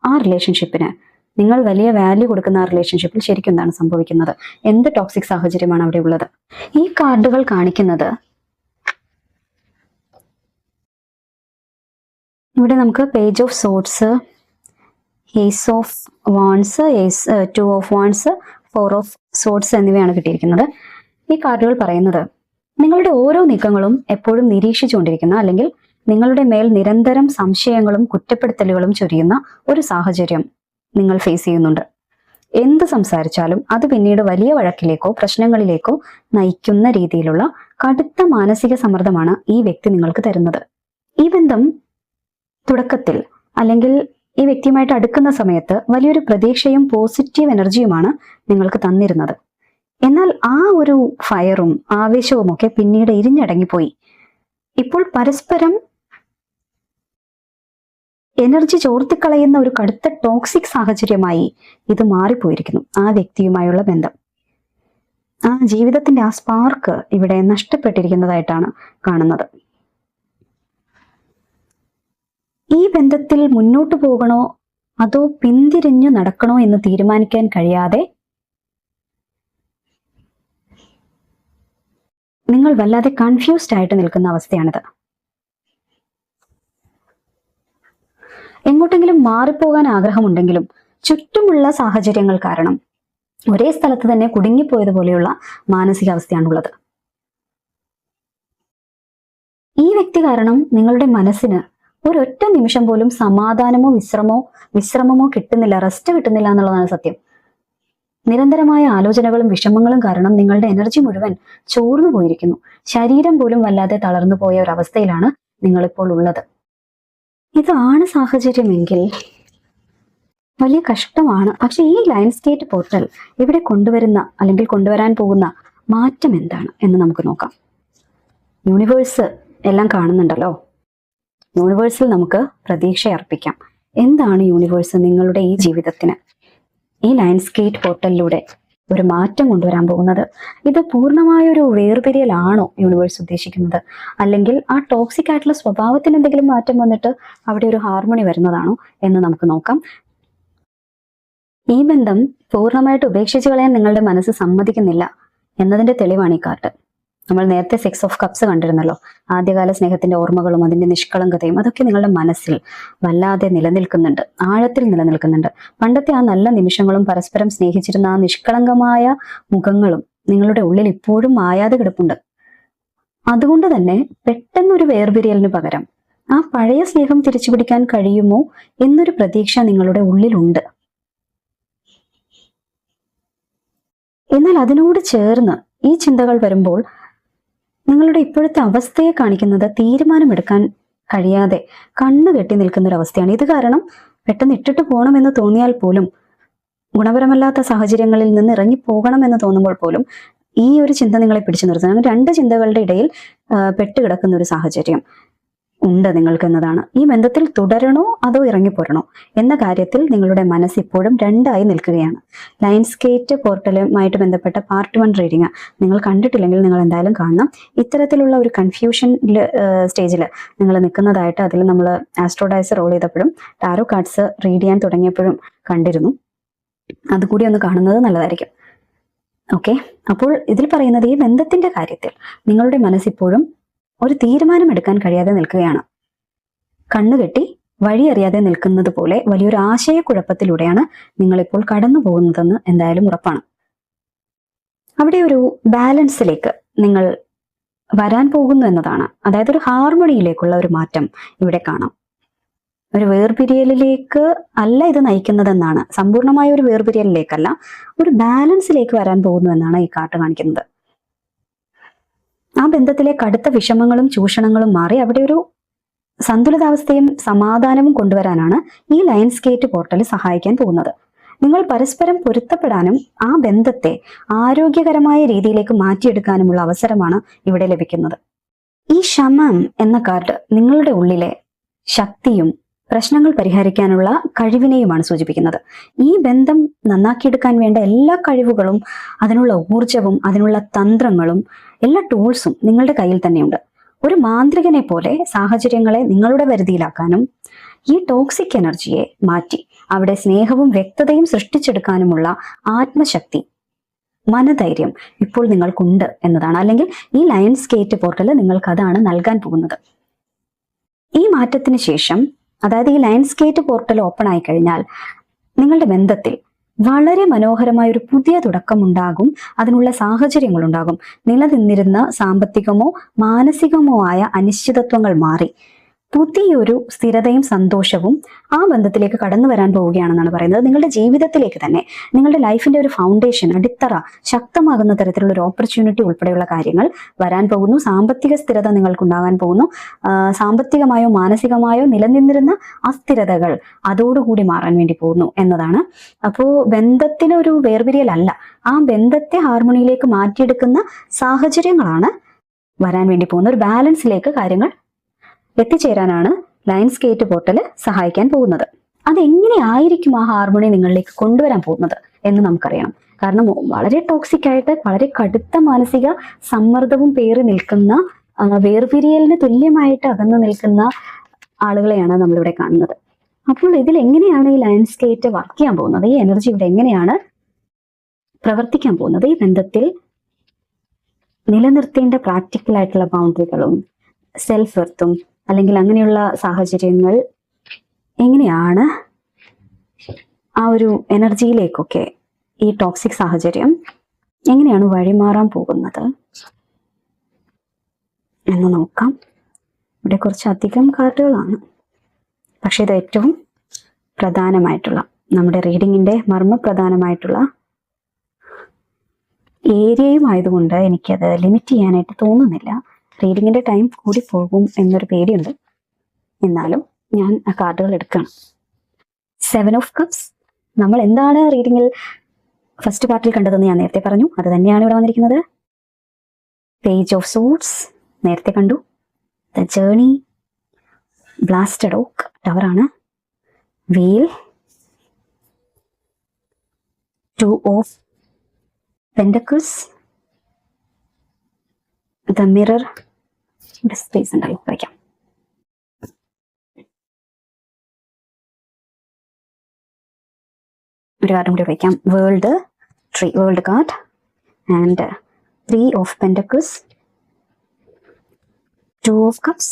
ആ റിലേഷൻഷിപ്പിന്, നിങ്ങൾ വലിയ വാല്യൂ കൊടുക്കുന്ന ആ റിലേഷൻഷിപ്പിൽ ശരിക്കും എന്താണ് സംഭവിക്കുന്നത്? എന്ത് ടോക്സിക് സാഹചര്യമാണ് അവിടെ ഉള്ളത്? ഈ കാർഡുകൾ കാണിക്കുന്നത്, ഇവിടെ നമുക്ക് page of swords, ace of wands, 2 of wands, 4 of swords എന്നിവയാണ് കിട്ടിയിരിക്കുന്നത്. ഈ കാർഡുകൾ പറയുന്നത് നിങ്ങളുടെ ഓരോ നീക്കങ്ങളും എപ്പോഴും നിരീക്ഷിച്ചുകൊണ്ടിരിക്കുന്ന, അല്ലെങ്കിൽ നിങ്ങളുടെ മേൽ നിരന്തരം സംശയങ്ങളും കുറ്റപ്പെടുത്തലുകളും ചൊരിയുന്ന ഒരു സാഹചര്യം നിങ്ങൾ ഫേസ് ചെയ്യുന്നുണ്ട്. എന്ത് സംസാരിച്ചാലും അത് പിന്നീട് വലിയ വഴക്കിലേക്കോ പ്രശ്നങ്ങളിലേക്കോ നയിക്കുന്ന രീതിയിലുള്ള കടുത്ത മാനസിക സമ്മർദ്ദമാണ് ഈ വ്യക്തി നിങ്ങൾക്ക് തരുന്നത്. ഈ ബന്ധം തുടക്കത്തിൽ, അല്ലെങ്കിൽ ഈ വ്യക്തിയുമായിട്ട് അടുക്കുന്ന സമയത്ത് വലിയൊരു പ്രതീക്ഷയും പോസിറ്റീവ് എനർജിയുമാണ് നിങ്ങൾക്ക് തന്നിരുന്നത്. എന്നാൽ ആ ഒരു ഫയറും ആവേശവും ഒക്കെ പിന്നീട് ഇരിഞ്ഞടങ്ങിപ്പോയി. ഇപ്പോൾ പരസ്പരം എനർജി ചോർത്തിക്കളയുന്ന ഒരു കടുത്ത ടോക്സിക് സാഹചര്യമായി ഇത് മാറിപ്പോയിരിക്കുന്നു. ആ വ്യക്തിയുമായുള്ള ബന്ധം, ആ ജീവിതത്തിന്റെ ആ സ്പാർക്ക് ഇവിടെ നഷ്ടപ്പെട്ടിരിക്കുന്നതായിട്ടാണ് കാണുന്നത്. ഈ ബന്ധത്തിൽ മുന്നോട്ട് പോകണോ അതോ പിന്തിരിഞ്ഞു നടക്കണോ എന്ന് തീരുമാനിക്കാൻ കഴിയാതെ നിങ്ങൾ വല്ലാതെ കൺഫ്യൂസ്ഡ് ആയിട്ട് നിൽക്കുന്ന അവസ്ഥയാണിത്. എങ്ങോട്ടെങ്കിലും മാറിപ്പോകാൻ ആഗ്രഹമുണ്ടെങ്കിലും ചുറ്റുമുള്ള സാഹചര്യങ്ങൾ കാരണം ഒരേ സ്ഥലത്ത് തന്നെ കുടുങ്ങിപ്പോയതുപോലെയുള്ള മാനസികാവസ്ഥയാണുള്ളത്. ഈ വ്യക്തി കാരണം നിങ്ങളുടെ മനസ്സിന് ഒരൊറ്റ നിമിഷം പോലും സമാധാനമോ വിശ്രമമോ കിട്ടുന്നില്ല, റെസ്റ്റ് കിട്ടുന്നില്ല എന്നുള്ളതാണ് സത്യം. നിരന്തരമായ ആലോചനകളും വിഷമങ്ങളും കാരണം നിങ്ങളുടെ എനർജി മുഴുവൻ ചോർന്നു പോയിരിക്കുന്നു. ശരീരം പോലും വല്ലാതെ തളർന്നു പോയ ഒരു അവസ്ഥയിലാണ് നിങ്ങളിപ്പോൾ ഉള്ളത്. ഇതാണ് സാഹചര്യമെങ്കിൽ വലിയ കഷ്ടമാണ്. പക്ഷെ ഈ ലയൺസ്ഗേറ്റ് പോർട്ടൽ ഇവിടെ കൊണ്ടുവരുന്ന, അല്ലെങ്കിൽ കൊണ്ടുവരാൻ പോകുന്ന മാറ്റം എന്താണ് എന്ന് നമുക്ക് നോക്കാം. യൂണിവേഴ്സ് എല്ലാം കാണുന്നുണ്ടല്ലോ. യൂണിവേഴ്സിൽ നമുക്ക് പ്രതീക്ഷ അർപ്പിക്കാം. എന്താണ് യൂണിവേഴ്സ് നിങ്ങളുടെ ഈ ജീവിതത്തിന് ഈ ലയൺസ്ഗേറ്റ് പോർട്ടലിലൂടെ ഒരു മാറ്റം കൊണ്ടുവരാൻ പോകുന്നത്? ഇത് പൂർണ്ണമായൊരു വേർപിരിയലാണോ യൂണിവേഴ്സ് ഉദ്ദേശിക്കുന്നത്? അല്ലെങ്കിൽ ആ ടോക്സിക് ആയിട്ടുള്ള സ്വഭാവത്തിന് എന്തെങ്കിലും മാറ്റം വന്നിട്ട് അവിടെ ഒരു ഹാർമണി വരുന്നതാണോ എന്ന് നമുക്ക് നോക്കാം. ഈ ബന്ധം പൂർണ്ണമായിട്ട് ഉപേക്ഷിച്ച് കളയാൻ നിങ്ങളുടെ മനസ്സ് സമ്മതിക്കുന്നില്ല എന്നതിന്റെ തെളിവാണ് ഈ കാർഡ്. നമ്മൾ നേരത്തെ 6 ഓഫ് കപ്സ് കണ്ടിരുന്നല്ലോ. ആദ്യകാല സ്നേഹത്തിന്റെ ഓർമ്മകളും അതിന്റെ നിഷ്കളങ്കതയും അതൊക്കെ നിങ്ങളുടെ മനസ്സിൽ വല്ലാതെ നിലനിൽക്കുന്നുണ്ട്, ആഴത്തിൽ നിലനിൽക്കുന്നുണ്ട്. പണ്ടത്തെ ആ നല്ല നിമിഷങ്ങളും പരസ്പരം സ്നേഹിച്ചിരുന്ന ആ നിഷ്കളങ്കമായ മുഖങ്ങളും നിങ്ങളുടെ ഉള്ളിൽ ഇപ്പോഴും മായാതെ കിടപ്പുണ്ട്. അതുകൊണ്ട് തന്നെ പെട്ടെന്നൊരു വേർപിരിയലിന് പകരം ആ പഴയ സ്നേഹം തിരിച്ചു പിടിക്കാൻ കഴിയുമോ എന്നൊരു പ്രതീക്ഷ നിങ്ങളുടെ ഉള്ളിലുണ്ട്. എന്നാൽ അതിനോട് ചേർന്ന് ഈ ചിന്തകൾ വരുമ്പോൾ നിങ്ങളുടെ ഇപ്പോഴത്തെ അവസ്ഥയെ കാണിക്കുന്നത് തീരുമാനമെടുക്കാൻ കഴിയാതെ കണ്ണു കെട്ടി നിൽക്കുന്ന ഒരു അവസ്ഥയാണ്. ഇത് കാരണം പെട്ടെന്ന് ഇട്ടിട്ട് പോകണമെന്ന് തോന്നിയാൽ പോലും, ഗുണപരമല്ലാത്ത സാഹചര്യങ്ങളിൽ നിന്ന് ഇറങ്ങി പോകണമെന്ന് തോന്നുമ്പോൾ പോലും ഈ ഒരു ചിന്ത നിങ്ങളെ പിടിച്ചു നിർത്തുന്നത്. 2 ചിന്തകളുടെ ഇടയിൽ പെട്ടുകിടക്കുന്ന ഒരു സാഹചര്യം. ഉണ്ട് നിങ്ങൾക്ക് എന്നതാണ്. ഈ ബന്ധത്തിൽ തുടരണോ അതോ ഇറങ്ങിപ്പോരണോ എന്ന കാര്യത്തിൽ നിങ്ങളുടെ മനസ്സ് ഇപ്പോഴും രണ്ടായി നിൽക്കുകയാണ്. ലയൺസ് ഗേറ്റ് പോർട്ടലുമായിട്ട് ബന്ധപ്പെട്ട പാർട്ട് 1 റീഡിംഗ് നിങ്ങൾ കണ്ടിട്ടില്ലെങ്കിൽ നിങ്ങൾ എന്തായാലും കാണണം. ഇത്തരത്തിലുള്ള ഒരു കൺഫ്യൂഷൻ സ്റ്റേജിൽ നിങ്ങൾ നിൽക്കുന്നതായിട്ട് അതിൽ നമ്മൾ ആസ്ട്രോഡൈസ് റോൾ ചെയ്തപ്പോഴും ടാരോ കാർഡ്സ് റീഡ് ചെയ്യാൻ തുടങ്ങിയപ്പോഴും കണ്ടിരുന്നു. അതുകൂടി ഒന്ന് കാണുന്നത് നല്ലതായിരിക്കും. ഓക്കെ, അപ്പോൾ ഇതിൽ പറയുന്നത് ഈ ബന്ധത്തിന്റെ കാര്യത്തിൽ നിങ്ങളുടെ മനസ്സിപ്പോഴും ഒരു തീരുമാനം എടുക്കാൻ കഴിയാതെ നിൽക്കുകയാണ്. കണ്ണുകെട്ടി വഴിയറിയാതെ നിൽക്കുന്നത് പോലെ വലിയൊരു ആശയക്കുഴപ്പത്തിലൂടെയാണ് നിങ്ങളിപ്പോൾ കടന്നു പോകുന്നതെന്ന് എന്തായാലും ഉറപ്പാണ്. അവിടെ ഒരു ബാലൻസിലേക്ക് നിങ്ങൾ വരാൻ പോകുന്നു എന്നതാണ്. അതായത് ഒരു ഹാർമണിയിലേക്കുള്ള ഒരു മാറ്റം ഇവിടെ കാണാം. ഒരു വേർപിരിയലിലേക്ക് അല്ല ഇത് നയിക്കുന്നതെന്നാണ്, സമ്പൂർണമായ ഒരു വേർപിരിയലിലേക്കല്ല, ഒരു ബാലൻസിലേക്ക് വരാൻ പോകുന്നു എന്നാണ് ഈ കാർഡ് കാണിക്കുന്നത്. ആ ബന്ധത്തിലെ കടുത്ത വിഷമങ്ങളും ചൂഷണങ്ങളും മാറി അവിടെ ഒരു സന്തുലിതാവസ്ഥയും സമാധാനവും കൊണ്ടുവരാനാണ് ഈ ലയൺസ് ഗേറ്റ് പോർട്ടൽ സഹായിക്കാൻ പോകുന്നത്. നിങ്ങൾ പരസ്പരം പൊരുത്തപ്പെടാനും ആ ബന്ധത്തെ ആരോഗ്യകരമായ രീതിയിലേക്ക് മാറ്റിയെടുക്കാനുമുള്ള അവസരമാണ് ഇവിടെ ലഭിക്കുന്നത്. ഈ ഷമം എന്ന കാർഡ് നിങ്ങളുടെ ഉള്ളിലെ ശക്തിയും പ്രശ്നങ്ങൾ പരിഹരിക്കാനുള്ള കഴിവിനെയുമാണ് സൂചിപ്പിക്കുന്നത്. ഈ ബന്ധം നന്നാക്കിയെടുക്കാൻ വേണ്ട എല്ലാ കഴിവുകളും അതിനുള്ള ഊർജവും അതിനുള്ള തന്ത്രങ്ങളും എല്ലാ ടൂൾസും നിങ്ങളുടെ കയ്യിൽ തന്നെയുണ്ട്. ഒരു മാന്ത്രികനെ പോലെ സാഹചര്യങ്ങളെ നിങ്ങളുടെ പരിധിയിലാക്കാനും ഈ ടോക്സിക് എനർജിയെ മാറ്റി അവിടെ സ്നേഹവും വ്യക്തതയും സൃഷ്ടിച്ചെടുക്കാനുമുള്ള ആത്മശക്തി, മനധൈര്യം ഇപ്പോൾ നിങ്ങൾക്കുണ്ട് എന്നതാണ്. അല്ലെങ്കിൽ ഈ ലയൺസ് ഗേറ്റ് പോർട്ടൽ നിങ്ങൾക്ക് അതാണ് നൽകാൻ പോകുന്നത്. ഈ മാറ്റത്തിന് ശേഷം, അതായത് ഈ ലയൺസ് ഗേറ്റ് പോർട്ടൽ ഓപ്പൺ ആയി കഴിഞ്ഞാൽ നിങ്ങളുടെ ബന്ധത്തിൽ വളരെ മനോഹരമായ ഒരു പുതിയ തുടക്കം ഉണ്ടാകും. അതിനുള്ള സാഹചര്യങ്ങൾ ഉണ്ടാകും. നിലനിന്നിരുന്ന സാമ്പത്തികമോ മാനസികമോ ആയ അനിശ്ചിതത്വങ്ങൾ മാറി പുതിയൊരു സ്ഥിരതയും സന്തോഷവും ആ ബന്ധത്തിലേക്ക് കടന്നു വരാൻ പോവുകയാണെന്നാണ് പറയുന്നത്. നിങ്ങളുടെ ജീവിതത്തിലേക്ക് തന്നെ, നിങ്ങളുടെ ലൈഫിന്റെ ഒരു ഫൗണ്ടേഷൻ, അടിത്തറ ശക്തമാകുന്ന തരത്തിലുള്ള ഒരു ഓപ്പർച്യൂണിറ്റി ഉൾപ്പെടെയുള്ള കാര്യങ്ങൾ വരാൻ പോകുന്നു. സാമ്പത്തിക സ്ഥിരത നിങ്ങൾക്കുണ്ടാകാൻ പോകുന്നു. സാമ്പത്തികമായോ മാനസികമായോ നിലനിന്നിരുന്ന അസ്ഥിരതകൾ അതോടുകൂടി മാറാൻ വേണ്ടി പോകുന്നു എന്നതാണ്. അപ്പോൾ ബന്ധത്തിന് ഒരു വേർപിരിയലല്ല, ആ ബന്ധത്തെ ഹാർമണിയിലേക്ക് മാറ്റിയെടുക്കുന്ന സാഹചര്യങ്ങളാണ് വരാൻ വേണ്ടി പോകുന്നത്. ഒരു ബാലൻസിലേക്ക് കാര്യങ്ങൾ എത്തിച്ചേരാനാണ് ലയൺസ് ഗേറ്റ് പോർട്ടൽ സഹായിക്കാൻ പോകുന്നത്. അതെങ്ങനെയായിരിക്കും ആ ഹാർമണി നിങ്ങളിലേക്ക് കൊണ്ടുവരാൻ പോകുന്നത് എന്ന് നമുക്കറിയണം. കാരണം വളരെ ടോക്സിക് ആയിട്ട് വളരെ കടുത്ത മാനസിക സമ്മർദ്ദവും പേറി നിൽക്കുന്ന, വേർപിരിയലിന് തുല്യമായിട്ട് അകന്നു നിൽക്കുന്ന ആളുകളെയാണ് നമ്മളിവിടെ കാണുന്നത്. അപ്പോൾ ഇതിൽ എങ്ങനെയാണ് ഈ ലയൺസ് ഗേറ്റ് വർക്ക് ചെയ്യാൻ പോകുന്നത്, ഈ എനർജി ഇവിടെ എങ്ങനെയാണ് പ്രവർത്തിക്കാൻ പോകുന്നത്, ഈ ബന്ധത്തിൽ നിലനിർത്തേണ്ട പ്രാക്ടിക്കൽ ആയിട്ടുള്ള ബൗണ്ടറികളും സെൽഫ് വെർത്തും അല്ലെങ്കിൽ അങ്ങനെയുള്ള സാഹചര്യങ്ങൾ എങ്ങനെയാണ് ആ ഒരു എനർജിയിലേക്കൊക്കെ ഈ ടോക്സിക് സാഹചര്യം എങ്ങനെയാണ് വഴിമാറാൻ പോകുന്നത് എന്ന് നോക്കാം. ഇവിടെ കുറച്ചധികം കാർഡുകളാണ്, പക്ഷെ ഇത് ഏറ്റവും പ്രധാനമായിട്ടുള്ള, നമ്മുടെ റീഡിങ്ങിന്റെ മർമ്മപ്രധാനമായിട്ടുള്ള ഏരിയയും ആയതുകൊണ്ട് എനിക്കത് ലിമിറ്റ് ചെയ്യാനായിട്ട് തോന്നുന്നില്ല. റീഡിങ്ങിന്റെ ടൈം കൂടി പോകും എന്നൊരു പേടിയുണ്ട്. എന്നാലും ഞാൻ ആ കാർഡുകൾ എടുക്കണം. 7 ഓഫ് കപ്സ്. നമ്മൾ എന്താണ് റീഡിങ്ങിൽ ഫസ്റ്റ് പാർട്ടിൽ കണ്ടതെന്ന് ഞാൻ നേരത്തെ പറഞ്ഞു, അത് തന്നെയാണ് ഇവിടെ വന്നിരിക്കുന്നത്. പേജ് ഓഫ് സോർഡ്സ് നേരത്തെ കണ്ടു. ദ ജേർണി, ബ്ലാസ്റ്റഡ് ഓക്ക്, ടവറാണ്. Wheel, 2 of pentacles, the mirror. ഇവിടെ സ്പേസ് ഉണ്ടല്ലോ, വയ്ക്കാം. ഒരു കാർഡും കൂടി വയ്ക്കാം. World tree, world card, and 3 of pentacles, 2 of cups,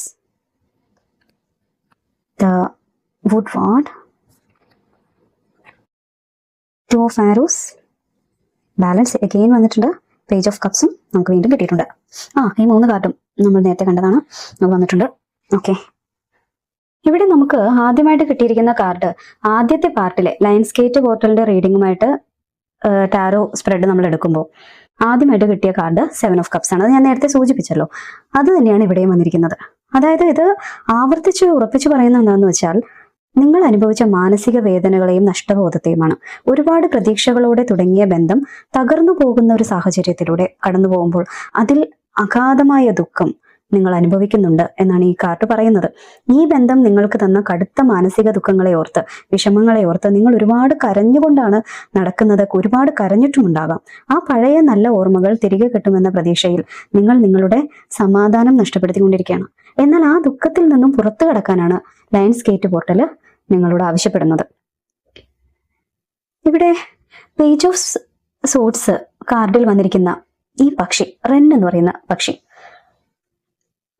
the wood ward, 2 of arrows. Balance again വന്നിട്ടുണ്ട്. പേജ് ഓഫ് കപ്സും നമുക്ക് വീണ്ടും കിട്ടിയിട്ടുണ്ട്. ഈ 3 കാർഡും നമ്മൾ നേരത്തെ കണ്ടതാണ്, അത് വന്നിട്ടുണ്ട്. ഓക്കെ, ഇവിടെ നമുക്ക് ആദ്യമായിട്ട് കിട്ടിയിരിക്കുന്ന കാർഡ് ആദ്യത്തെ പാർട്ടിലെ ലയൺസ് ഗേറ്റ് പോർട്ടലിന്റെ റീഡിങ്ങുമായിട്ട് ടാരോ സ്പ്രെഡ് നമ്മൾ എടുക്കുമ്പോൾ ആദ്യമായിട്ട് കിട്ടിയ കാർഡ് 7 ഓഫ് കപ്സ് ആണ്. അത് ഞാൻ നേരത്തെ സൂചിപ്പിച്ചല്ലോ, അത് തന്നെയാണ് ഇവിടെയും വന്നിരിക്കുന്നത്. അതായത് ഇത് ആവർത്തിച്ച് ഉറപ്പിച്ച് പറയുന്നത് എന്താണെന്ന് വെച്ചാൽ, നിങ്ങൾ അനുഭവിച്ച മാനസിക വേദനകളെയും നഷ്ടബോധത്തെയുമാണ്. ഒരുപാട് പ്രതീക്ഷകളോടെ തുടങ്ങിയ ബന്ധം തകർന്നു പോകുന്ന ഒരു സാഹചര്യത്തിലൂടെ കടന്നു പോകുമ്പോൾ അതിൽ അഗാധമായ ദുഃഖം നിങ്ങൾ അനുഭവിക്കുന്നുണ്ട് എന്നാണ് ഈ കാർഡ് പറയുന്നത്. ഈ ബന്ധം നിങ്ങൾക്ക് തന്ന കടുത്ത മാനസിക ദുഃഖങ്ങളെ ഓർത്ത്, വിഷമങ്ങളെ ഓർത്ത് നിങ്ങൾ ഒരുപാട് കരഞ്ഞുകൊണ്ടാണ് നടക്കുന്നത്, ഒരുപാട് കരഞ്ഞിട്ടുമുണ്ടാകാം. ആ പഴയ നല്ല ഓർമ്മകൾ തിരികെ കിട്ടുമെന്ന പ്രതീക്ഷയിൽ നിങ്ങൾ നിങ്ങളുടെ സമാധാനം നഷ്ടപ്പെടുത്തിക്കൊണ്ടിരിക്കുകയാണ്. എന്നാൽ ആ ദുഃഖത്തിൽ നിന്നും പുറത്തു കടക്കാനാണ് ലയൺസ് ഗേറ്റ് പോർട്ടല് നിങ്ങളോട് ആവശ്യപ്പെടുന്നത്. ഇവിടെ പേജ് ഓഫ് സോഡ്സ് കാർഡിൽ വന്നിരിക്കുന്ന ഈ പക്ഷി, റെൻ എന്ന് പറയുന്ന പക്ഷി,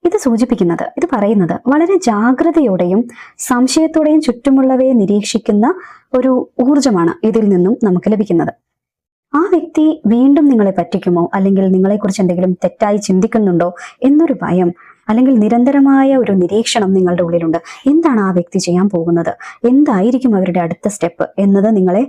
ഇത് പറയുന്നത് വളരെ ജാഗ്രതയോടെയും സംശയത്തോടെയും ചുറ്റുമുള്ളവയെ നിരീക്ഷിക്കുന്ന ഒരു ഊർജമാണ് ഇതിൽ നിന്നും നമുക്ക് ലഭിക്കുന്നത്. ആ വ്യക്തി വീണ്ടും നിങ്ങളെ പറ്റിക്കുമോ, അല്ലെങ്കിൽ നിങ്ങളെക്കുറിച്ച് എന്തെങ്കിലും തെറ്റായി ചിന്തിക്കുന്നുണ്ടോ എന്നൊരു ഭയം, അല്ലെങ്കിൽ നിരന്തരമായ ഒരു നിരീക്ഷണം നിങ്ങളുടെ ഉള്ളിലുണ്ട്. എന്താണ് ആ വ്യക്തി ചെയ്യാൻ പോകുന്നത്, എന്തായിരിക്കും അവരുടെ അടുത്ത സ്റ്റെപ്പ് എന്നത് നിങ്ങളെ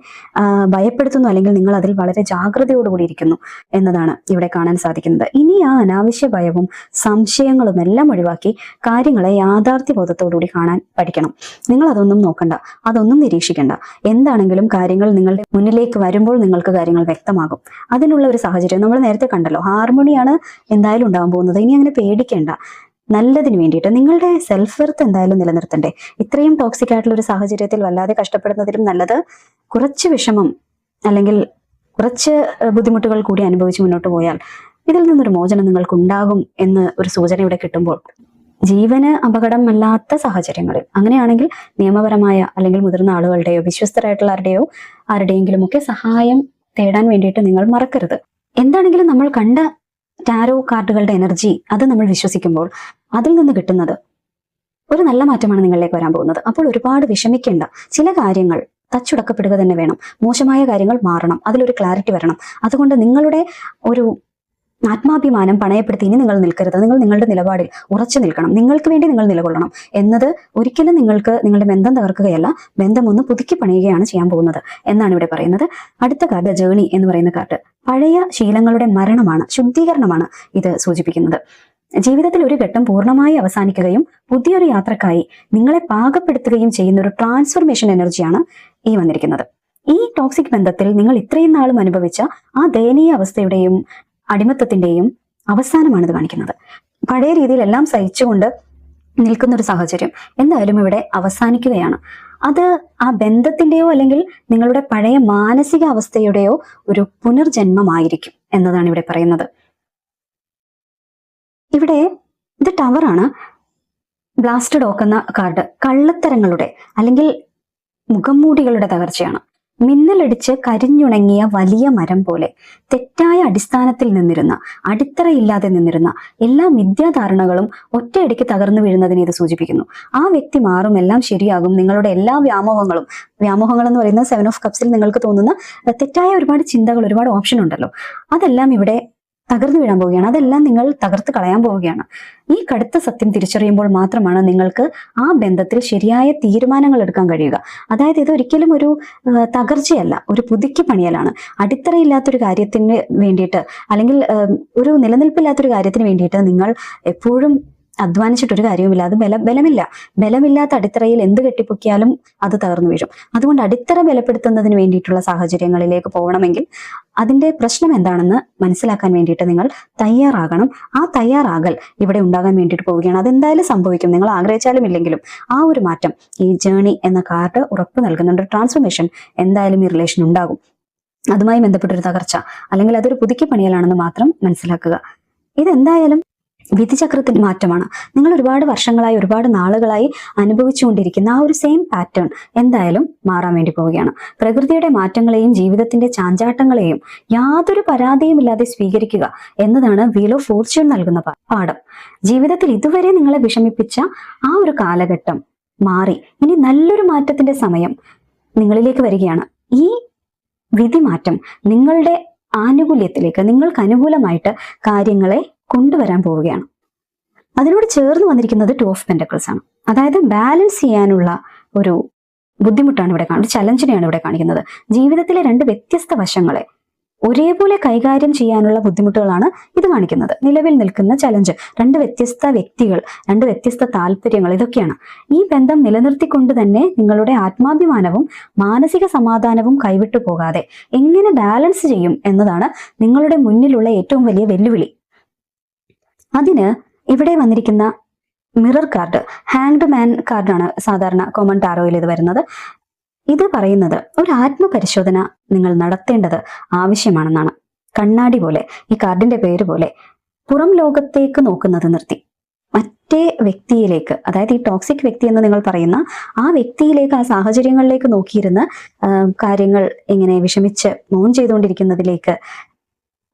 ഭയപ്പെടുത്തുന്നു, അല്ലെങ്കിൽ നിങ്ങൾ അതിൽ വളരെ ജാഗ്രതയോടുകൂടി ഇരിക്കുന്നു എന്നതാണ് ഇവിടെ കാണാൻ സാധിക്കുന്നത്. ഇനി ആ അനാവശ്യ ഭയവും സംശയങ്ങളും എല്ലാം ഒഴിവാക്കി കാര്യങ്ങളെ യാഥാർത്ഥ്യബോധത്തോടുകൂടി കാണാൻ പഠിക്കണം. നിങ്ങൾ അതൊന്നും നോക്കണ്ട, അതൊന്നും നിരീക്ഷിക്കണ്ട. എന്താണെങ്കിലും കാര്യങ്ങൾ നിങ്ങളുടെ മുന്നിലേക്ക് വരുമ്പോൾ നിങ്ങൾക്ക് കാര്യങ്ങൾ വ്യക്തമാകും. അതിനുള്ള ഒരു സാഹചര്യം നമ്മൾ നേരത്തെ കണ്ടല്ലോ. ഹാർമോണിയാണ് എന്തായാലും ഉണ്ടാകാൻ പോകുന്നത്. ഇനി അങ്ങനെ പേടിക്കേണ്ട. നല്ലതിന് വേണ്ടിയിട്ട് നിങ്ങളുടെ സെൽഫ് വെർത്ത് എന്തായാലും നിലനിർത്തണ്ടേ. ഇത്രയും ടോക്സിക് ആയിട്ടുള്ള ഒരു സാഹചര്യത്തിൽ വല്ലാതെ കഷ്ടപ്പെടുന്നതിലും നല്ലത് കുറച്ച് വിഷമം അല്ലെങ്കിൽ കുറച്ച് ബുദ്ധിമുട്ടുകൾ കൂടി അനുഭവിച്ച് മുന്നോട്ട് പോയാൽ ഇതിൽ നിന്നൊരു മോചനം നിങ്ങൾക്ക് ഉണ്ടാകും എന്ന് ഒരു സൂചന ഇവിടെ കിട്ടുമ്പോൾ, ജീവന് അപകടമല്ലാത്ത സാഹചര്യങ്ങളിൽ, അങ്ങനെയാണെങ്കിൽ നിയമപരമായ അല്ലെങ്കിൽ മുതിർന്ന ആളുകളുടെയോ വിശ്വസ്തരായിട്ടുള്ള ആരുടെയെങ്കിലും ഒക്കെ സഹായം തേടാൻ വേണ്ടിയിട്ട് നിങ്ങൾ മറക്കരുത്. എന്താണെങ്കിലും നമ്മൾ കണ്ട ടാരോ കാർഡുകളുടെ എനർജി അത് നമ്മൾ വിശ്വസിക്കുമ്പോൾ അതിൽ നിന്ന് കിട്ടുന്നത് ഒരു നല്ല മാറ്റമാണ് നിങ്ങളിലേക്ക് വരാൻ പോകുന്നത്. അപ്പോൾ ഒരുപാട് വിഷമിക്കേണ്ട. ചില കാര്യങ്ങൾ തച്ചുടക്കപ്പെടുക തന്നെ വേണം. മോശമായ കാര്യങ്ങൾ മാറണം. അതിലൊരു ക്ലാരിറ്റി വരണം. അതുകൊണ്ട് നിങ്ങളുടെ ഒരു ആത്മാഭിമാനം പണയപ്പെടുത്തി ഇനി നിങ്ങൾ നിൽക്കരുത്. നിങ്ങൾ നിങ്ങളുടെ നിലപാടിൽ ഉറച്ചു നിൽക്കണം. നിങ്ങൾക്ക് വേണ്ടി നിങ്ങൾ നിലകൊള്ളണം എന്നത് ഒരിക്കലും നിങ്ങളുടെ ബന്ധം തകർക്കുകയല്ല, ബന്ധം ഒന്ന് പുതുക്കി പണിയുകയാണ് ചെയ്യാൻ പോകുന്നത് എന്നാണ് ഇവിടെ പറയുന്നത്. അടുത്ത കാർഡ് ജേണി എന്ന് പറയുന്ന കാർഡ് പഴയ ശീലങ്ങളുടെ മരണമാണ്, ശുദ്ധീകരണമാണ് ഇത് സൂചിപ്പിക്കുന്നത്. ജീവിതത്തിൽ ഒരു ഘട്ടം പൂർണ്ണമായി അവസാനിക്കുകയും പുതിയൊരു യാത്രക്കായി നിങ്ങളെ പാകപ്പെടുത്തുകയും ചെയ്യുന്ന ഒരു ട്രാൻസ്ഫർമേഷൻ എനർജിയാണ് ഈ വന്നിരിക്കുന്നത്. ഈ ടോക്സിക് ബന്ധത്തിൽ നിങ്ങൾ ഇത്രയും നാളും അനുഭവിച്ച ആ ദയനീയ അവസ്ഥയുടെയും അടിമത്തത്തിന്റെയും അവസാനമാണ് ഇത് കാണിക്കുന്നത്. പഴയ രീതിയിൽ എല്ലാം സഹിച്ചുകൊണ്ട് നിൽക്കുന്ന ഒരു സാഹചര്യം എന്തായാലും ഇവിടെ അവസാനിക്കുകയാണ്. അത് ആ ബന്ധത്തിന്റെയോ അല്ലെങ്കിൽ നിങ്ങളുടെ പഴയ മാനസിക അവസ്ഥയുടെയോ ഒരു പുനർജന്മമായിരിക്കും എന്നതാണ് ഇവിടെ പറയുന്നത്. ഇവിടെ ഇത് ടവറാണ്. ബ്ലാസ്റ്റഡ് ഓക്ക് എന്ന കാർഡ് കള്ളത്തരങ്ങളുടെ അല്ലെങ്കിൽ മുഖംമൂടികളുടെ തകർച്ചയാണ്. മിന്നലടിച്ച് കരിഞ്ഞുണങ്ങിയ വലിയ മരം പോലെ തെറ്റായ അടിസ്ഥാനത്തിൽ നിന്നിരുന്ന, അടിത്തറയില്ലാതെ നിന്നിരുന്ന എല്ലാ മിഥ്യാധാരണകളും ഒറ്റയടിക്ക് തകർന്നു വീഴുന്നതിനെ ഇത് സൂചിപ്പിക്കുന്നു. ആ വ്യക്തി മാറും, എല്ലാം ശരിയാകും. നിങ്ങളുടെ എല്ലാ വ്യാമോഹങ്ങൾ എന്ന് പറയുന്ന 7 ഓഫ് കപ്സിൽ നിങ്ങൾക്ക് തോന്നുന്ന തെറ്റായ ഒരുപാട് ചിന്തകൾ, ഒരുപാട് ഓപ്ഷൻ ഉണ്ടല്ലോ, അതെല്ലാം ഇവിടെ തകർന്നു വീഴാൻ പോവുകയാണ്. അതെല്ലാം നിങ്ങൾ തകർത്ത് കളയാൻ പോവുകയാണ്. ഈ കടുത്ത സത്യം തിരിച്ചറിയുമ്പോൾ മാത്രമാണ് നിങ്ങൾക്ക് ആ ബന്ധത്തിൽ ശരിയായ തീരുമാനങ്ങൾ എടുക്കാൻ കഴിയുക. അതായത് ഇത് ഒരിക്കലും ഒരു തകർച്ചയല്ല, ഒരു പുതുക്കി പണിയലാണ്. അടിത്തറയില്ലാത്തൊരു കാര്യത്തിന് വേണ്ടിയിട്ട് അല്ലെങ്കിൽ ഒരു നിലനിൽപ്പില്ലാത്തൊരു കാര്യത്തിന് വേണ്ടിയിട്ട് നിങ്ങൾ എപ്പോഴും അധ്വാനിച്ചിട്ടൊരു കാര്യവുമില്ല. അത് ബലമില്ലാത്ത അടിത്തറയിൽ എന്ത് കെട്ടിപ്പൊക്കിയാലും അത് തകർന്നു വീഴും. അതുകൊണ്ട് അടിത്തറ ബലപ്പെടുത്തുന്നതിന് വേണ്ടിയിട്ടുള്ള സാഹചര്യങ്ങളിലേക്ക് പോകണമെങ്കിൽ അതിന്റെ പ്രശ്നം എന്താണെന്ന് മനസ്സിലാക്കാൻ വേണ്ടിയിട്ട് നിങ്ങൾ തയ്യാറാകണം. ആ തയ്യാറാകൽ ഇവിടെ ഉണ്ടാകാൻ വേണ്ടിയിട്ട് പോവുകയാണ്. അതെന്തായാലും സംഭവിക്കും, നിങ്ങൾ ആഗ്രഹിച്ചാലും ഇല്ലെങ്കിലും. ആ ഒരു മാറ്റം ഈ ജേണി എന്ന കാർഡ് ഉറപ്പ് നൽകുന്നുണ്ട്. ട്രാൻസ്ഫോർമേഷൻ എന്തായാലും ഈ റിലേഷൻ ഉണ്ടാകും. അതുമായി ബന്ധപ്പെട്ടൊരു തകർച്ച അല്ലെങ്കിൽ അതൊരു പുതുക്കി പണിയലാണെന്ന് മാത്രം മനസ്സിലാക്കുക. ഇതെന്തായാലും വിധിചക്രത്തിന്റെ മാറ്റമാണ്. നിങ്ങൾ ഒരുപാട് വർഷങ്ങളായി, ഒരുപാട് നാളുകളായി അനുഭവിച്ചുകൊണ്ടിരിക്കുന്ന ആ ഒരു സെയിം പാറ്റേൺ എന്തായാലും മാറാൻ വേണ്ടി പോവുകയാണ്. പ്രകൃതിയുടെ മാറ്റങ്ങളെയും ജീവിതത്തിന്റെ ചാഞ്ചാട്ടങ്ങളെയും യാതൊരു പരാതിയുമില്ലാതെ സ്വീകരിക്കുക എന്നതാണ് വീൽ ഓഫ് ഫോർച്യൂൺ നൽകുന്ന പാഠം. ജീവിതത്തിൽ ഇതുവരെ നിങ്ങളെ വിഷമിപ്പിച്ച ആ ഒരു കാലഘട്ടം മാറി ഇനി നല്ലൊരു മാറ്റത്തിന്റെ സമയം നിങ്ങളിലേക്ക് വരികയാണ്. ഈ വിധിമാറ്റം നിങ്ങളുടെ ആനുകൂല്യത്തിലേക്ക്, നിങ്ങൾക്ക് അനുകൂലമായിട്ട് കാര്യങ്ങളെ കൊണ്ടുവരാൻ പോവുകയാണ്. അതിനോട് ചേർന്ന് വന്നിരിക്കുന്നത് 2 ഓഫ് പെന്റക്കിൾസ് ആണ്. അതായത് ബാലൻസ് ചെയ്യാനുള്ള ഒരു ബുദ്ധിമുട്ടാണ് ഇവിടെ കാണുന്നത്, ചലഞ്ചിനെയാണ് ഇവിടെ കാണിക്കുന്നത്. ജീവിതത്തിലെ 2 വ്യത്യസ്ത വശങ്ങളെ ഒരേപോലെ കൈകാര്യം ചെയ്യാനുള്ള ബുദ്ധിമുട്ടുകളാണ് ഇത് കാണിക്കുന്നത്. നിലവിൽ നിൽക്കുന്ന ചലഞ്ച് 2 വ്യത്യസ്ത വ്യക്തികൾ, 2 വ്യത്യസ്ത താല്പര്യങ്ങൾ, ഇതൊക്കെയാണ്. ഈ ബന്ധം നിലനിർത്തിക്കൊണ്ട് തന്നെ നിങ്ങളുടെ ആത്മാഭിമാനവും മാനസിക സമാധാനവും കൈവിട്ടു പോകാതെ എങ്ങനെ ബാലൻസ് ചെയ്യും എന്നതാണ് നിങ്ങളുടെ മുന്നിലുള്ള ഏറ്റവും വലിയ വെല്ലുവിളി. അതിന് ഇവിടെ വന്നിരിക്കുന്ന മിറർ കാർഡ്, ഹാങ്ഡ് മാൻ കാർഡാണ് സാധാരണ കോമൺ ടാറോയിൽ ഇത് വരുന്നത്. ഇത് പറയുന്നത് ഒരു ആത്മപരിശോധന നിങ്ങൾ നടത്തേണ്ടത് ആവശ്യമാണെന്നാണ്. കണ്ണാടി പോലെ, ഈ കാർഡിന്റെ പേര് പോലെ, പുറം ലോകത്തേക്ക് നോക്കുന്നത് നിർത്തി മറ്റേ വ്യക്തിയിലേക്ക്, അതായത് ഈ ടോക്സിക് വ്യക്തി എന്ന് നിങ്ങൾ പറയുന്ന ആ വ്യക്തിയിലേക്ക്, ആ സാഹചര്യങ്ങളിലേക്ക് നോക്കിയിരുന്ന് കാര്യങ്ങൾ ഇങ്ങനെ വിഷമിച്ച് മോൺ ചെയ്തുകൊണ്ടിരിക്കുന്നതിലേക്ക്,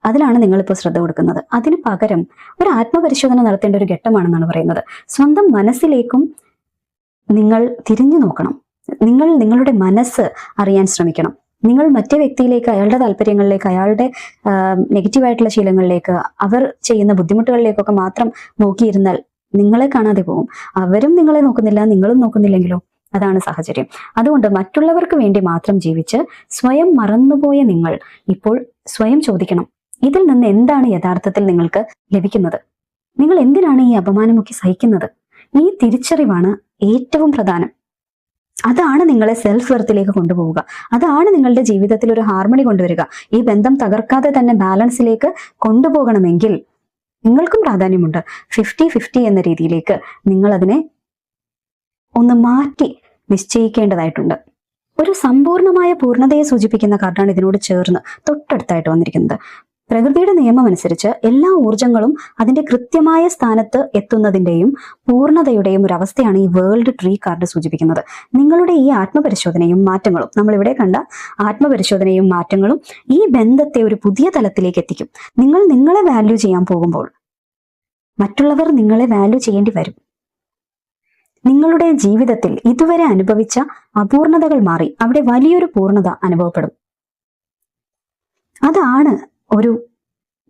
അതിലാണ് നിങ്ങളിപ്പോൾ ശ്രദ്ധ കൊടുക്കുന്നത്. അതിന് പകരം ഒരു ആത്മപരിശോധന നടത്തേണ്ട ഒരു ഘട്ടമാണെന്നാണ് പറയുന്നത്. സ്വന്തം മനസ്സിലേക്കും നിങ്ങൾ തിരിഞ്ഞു നോക്കണം. നിങ്ങൾ നിങ്ങളുടെ മനസ്സ് അറിയാൻ ശ്രമിക്കണം. നിങ്ങൾ മറ്റേ വ്യക്തിയിലേക്ക്, അയാളുടെ താല്പര്യങ്ങളിലേക്ക്, അയാളുടെ നെഗറ്റീവായിട്ടുള്ള ശീലങ്ങളിലേക്ക്, അവർ ചെയ്യുന്ന ബുദ്ധിമുട്ടുകളിലേക്കൊക്കെ മാത്രം നോക്കിയിരുന്നാൽ നിങ്ങളെ കാണാതെ പോകും. അവരും നിങ്ങളെ നോക്കുന്നില്ല, നിങ്ങളും നോക്കുന്നില്ലെങ്കിലോ? അതാണ് സാഹചര്യം. അതുകൊണ്ട് മറ്റുള്ളവർക്ക് വേണ്ടി മാത്രം ജീവിച്ച് സ്വയം മറന്നുപോയ നിങ്ങൾ ഇപ്പോൾ സ്വയം ചോദിക്കണം, ഇതിൽ നിന്ന് എന്താണ് യഥാർത്ഥത്തിൽ നിങ്ങൾക്ക് ലഭിക്കുന്നത്? നിങ്ങൾ എന്തിനാണ് ഈ അപമാനമൊക്കെ സഹിക്കുന്നത്? ഈ തിരിച്ചറിവാണ് ഏറ്റവും പ്രധാനം. അതാണ് നിങ്ങളെ സെൽഫ് വെർത്തിലേക്ക് കൊണ്ടുപോവുക. അതാണ് നിങ്ങളുടെ ജീവിതത്തിൽ ഒരു ഹാർമണി കൊണ്ടുവരിക. ഈ ബന്ധം തകർക്കാതെ തന്നെ ബാലൻസിലേക്ക് കൊണ്ടുപോകണമെങ്കിൽ നിങ്ങൾക്കും പ്രാധാന്യമുണ്ട്. 50-50 എന്ന രീതിയിലേക്ക് നിങ്ങൾ അതിനെ ഒന്ന് മാറ്റി നിശ്ചയിക്കേണ്ടതായിട്ടുണ്ട്. ഒരു സമ്പൂർണമായ പൂർണ്ണതയെ സൂചിപ്പിക്കുന്ന കാർഡാണ് ഇതിനോട് ചേർന്ന് തൊട്ടടുത്തായിട്ട് വന്നിരിക്കുന്നത്. പ്രകൃതിയുടെ നിയമം അനുസരിച്ച് എല്ലാ ഊർജങ്ങളും അതിന്റെ കൃത്യമായ സ്ഥാനത്ത് എത്തുന്നതിന്റെയും പൂർണ്ണതയുടെയും ഒരു അവസ്ഥയാണ് ഈ വേൾഡ് ട്രീ കാർഡ് സൂചിപ്പിക്കുന്നത്. നിങ്ങളുടെ ഈ ആത്മപരിശോധനയും മാറ്റങ്ങളും, നമ്മളിവിടെ കണ്ട ആത്മപരിശോധനയും മാറ്റങ്ങളും ഈ ബന്ധത്തെ ഒരു പുതിയ തലത്തിലേക്ക് എത്തിക്കും. നിങ്ങൾ നിങ്ങളെ വാല്യൂ ചെയ്യാൻ പോകുമ്പോൾ മറ്റുള്ളവർ നിങ്ങളെ വാല്യൂ ചെയ്യേണ്ടി വരും. നിങ്ങളുടെ ജീവിതത്തിൽ ഇതുവരെ അനുഭവിച്ച അപൂർണതകൾ മാറി അവിടെ വലിയൊരു പൂർണ്ണത അനുഭവപ്പെടും. അതാണ് ഒരു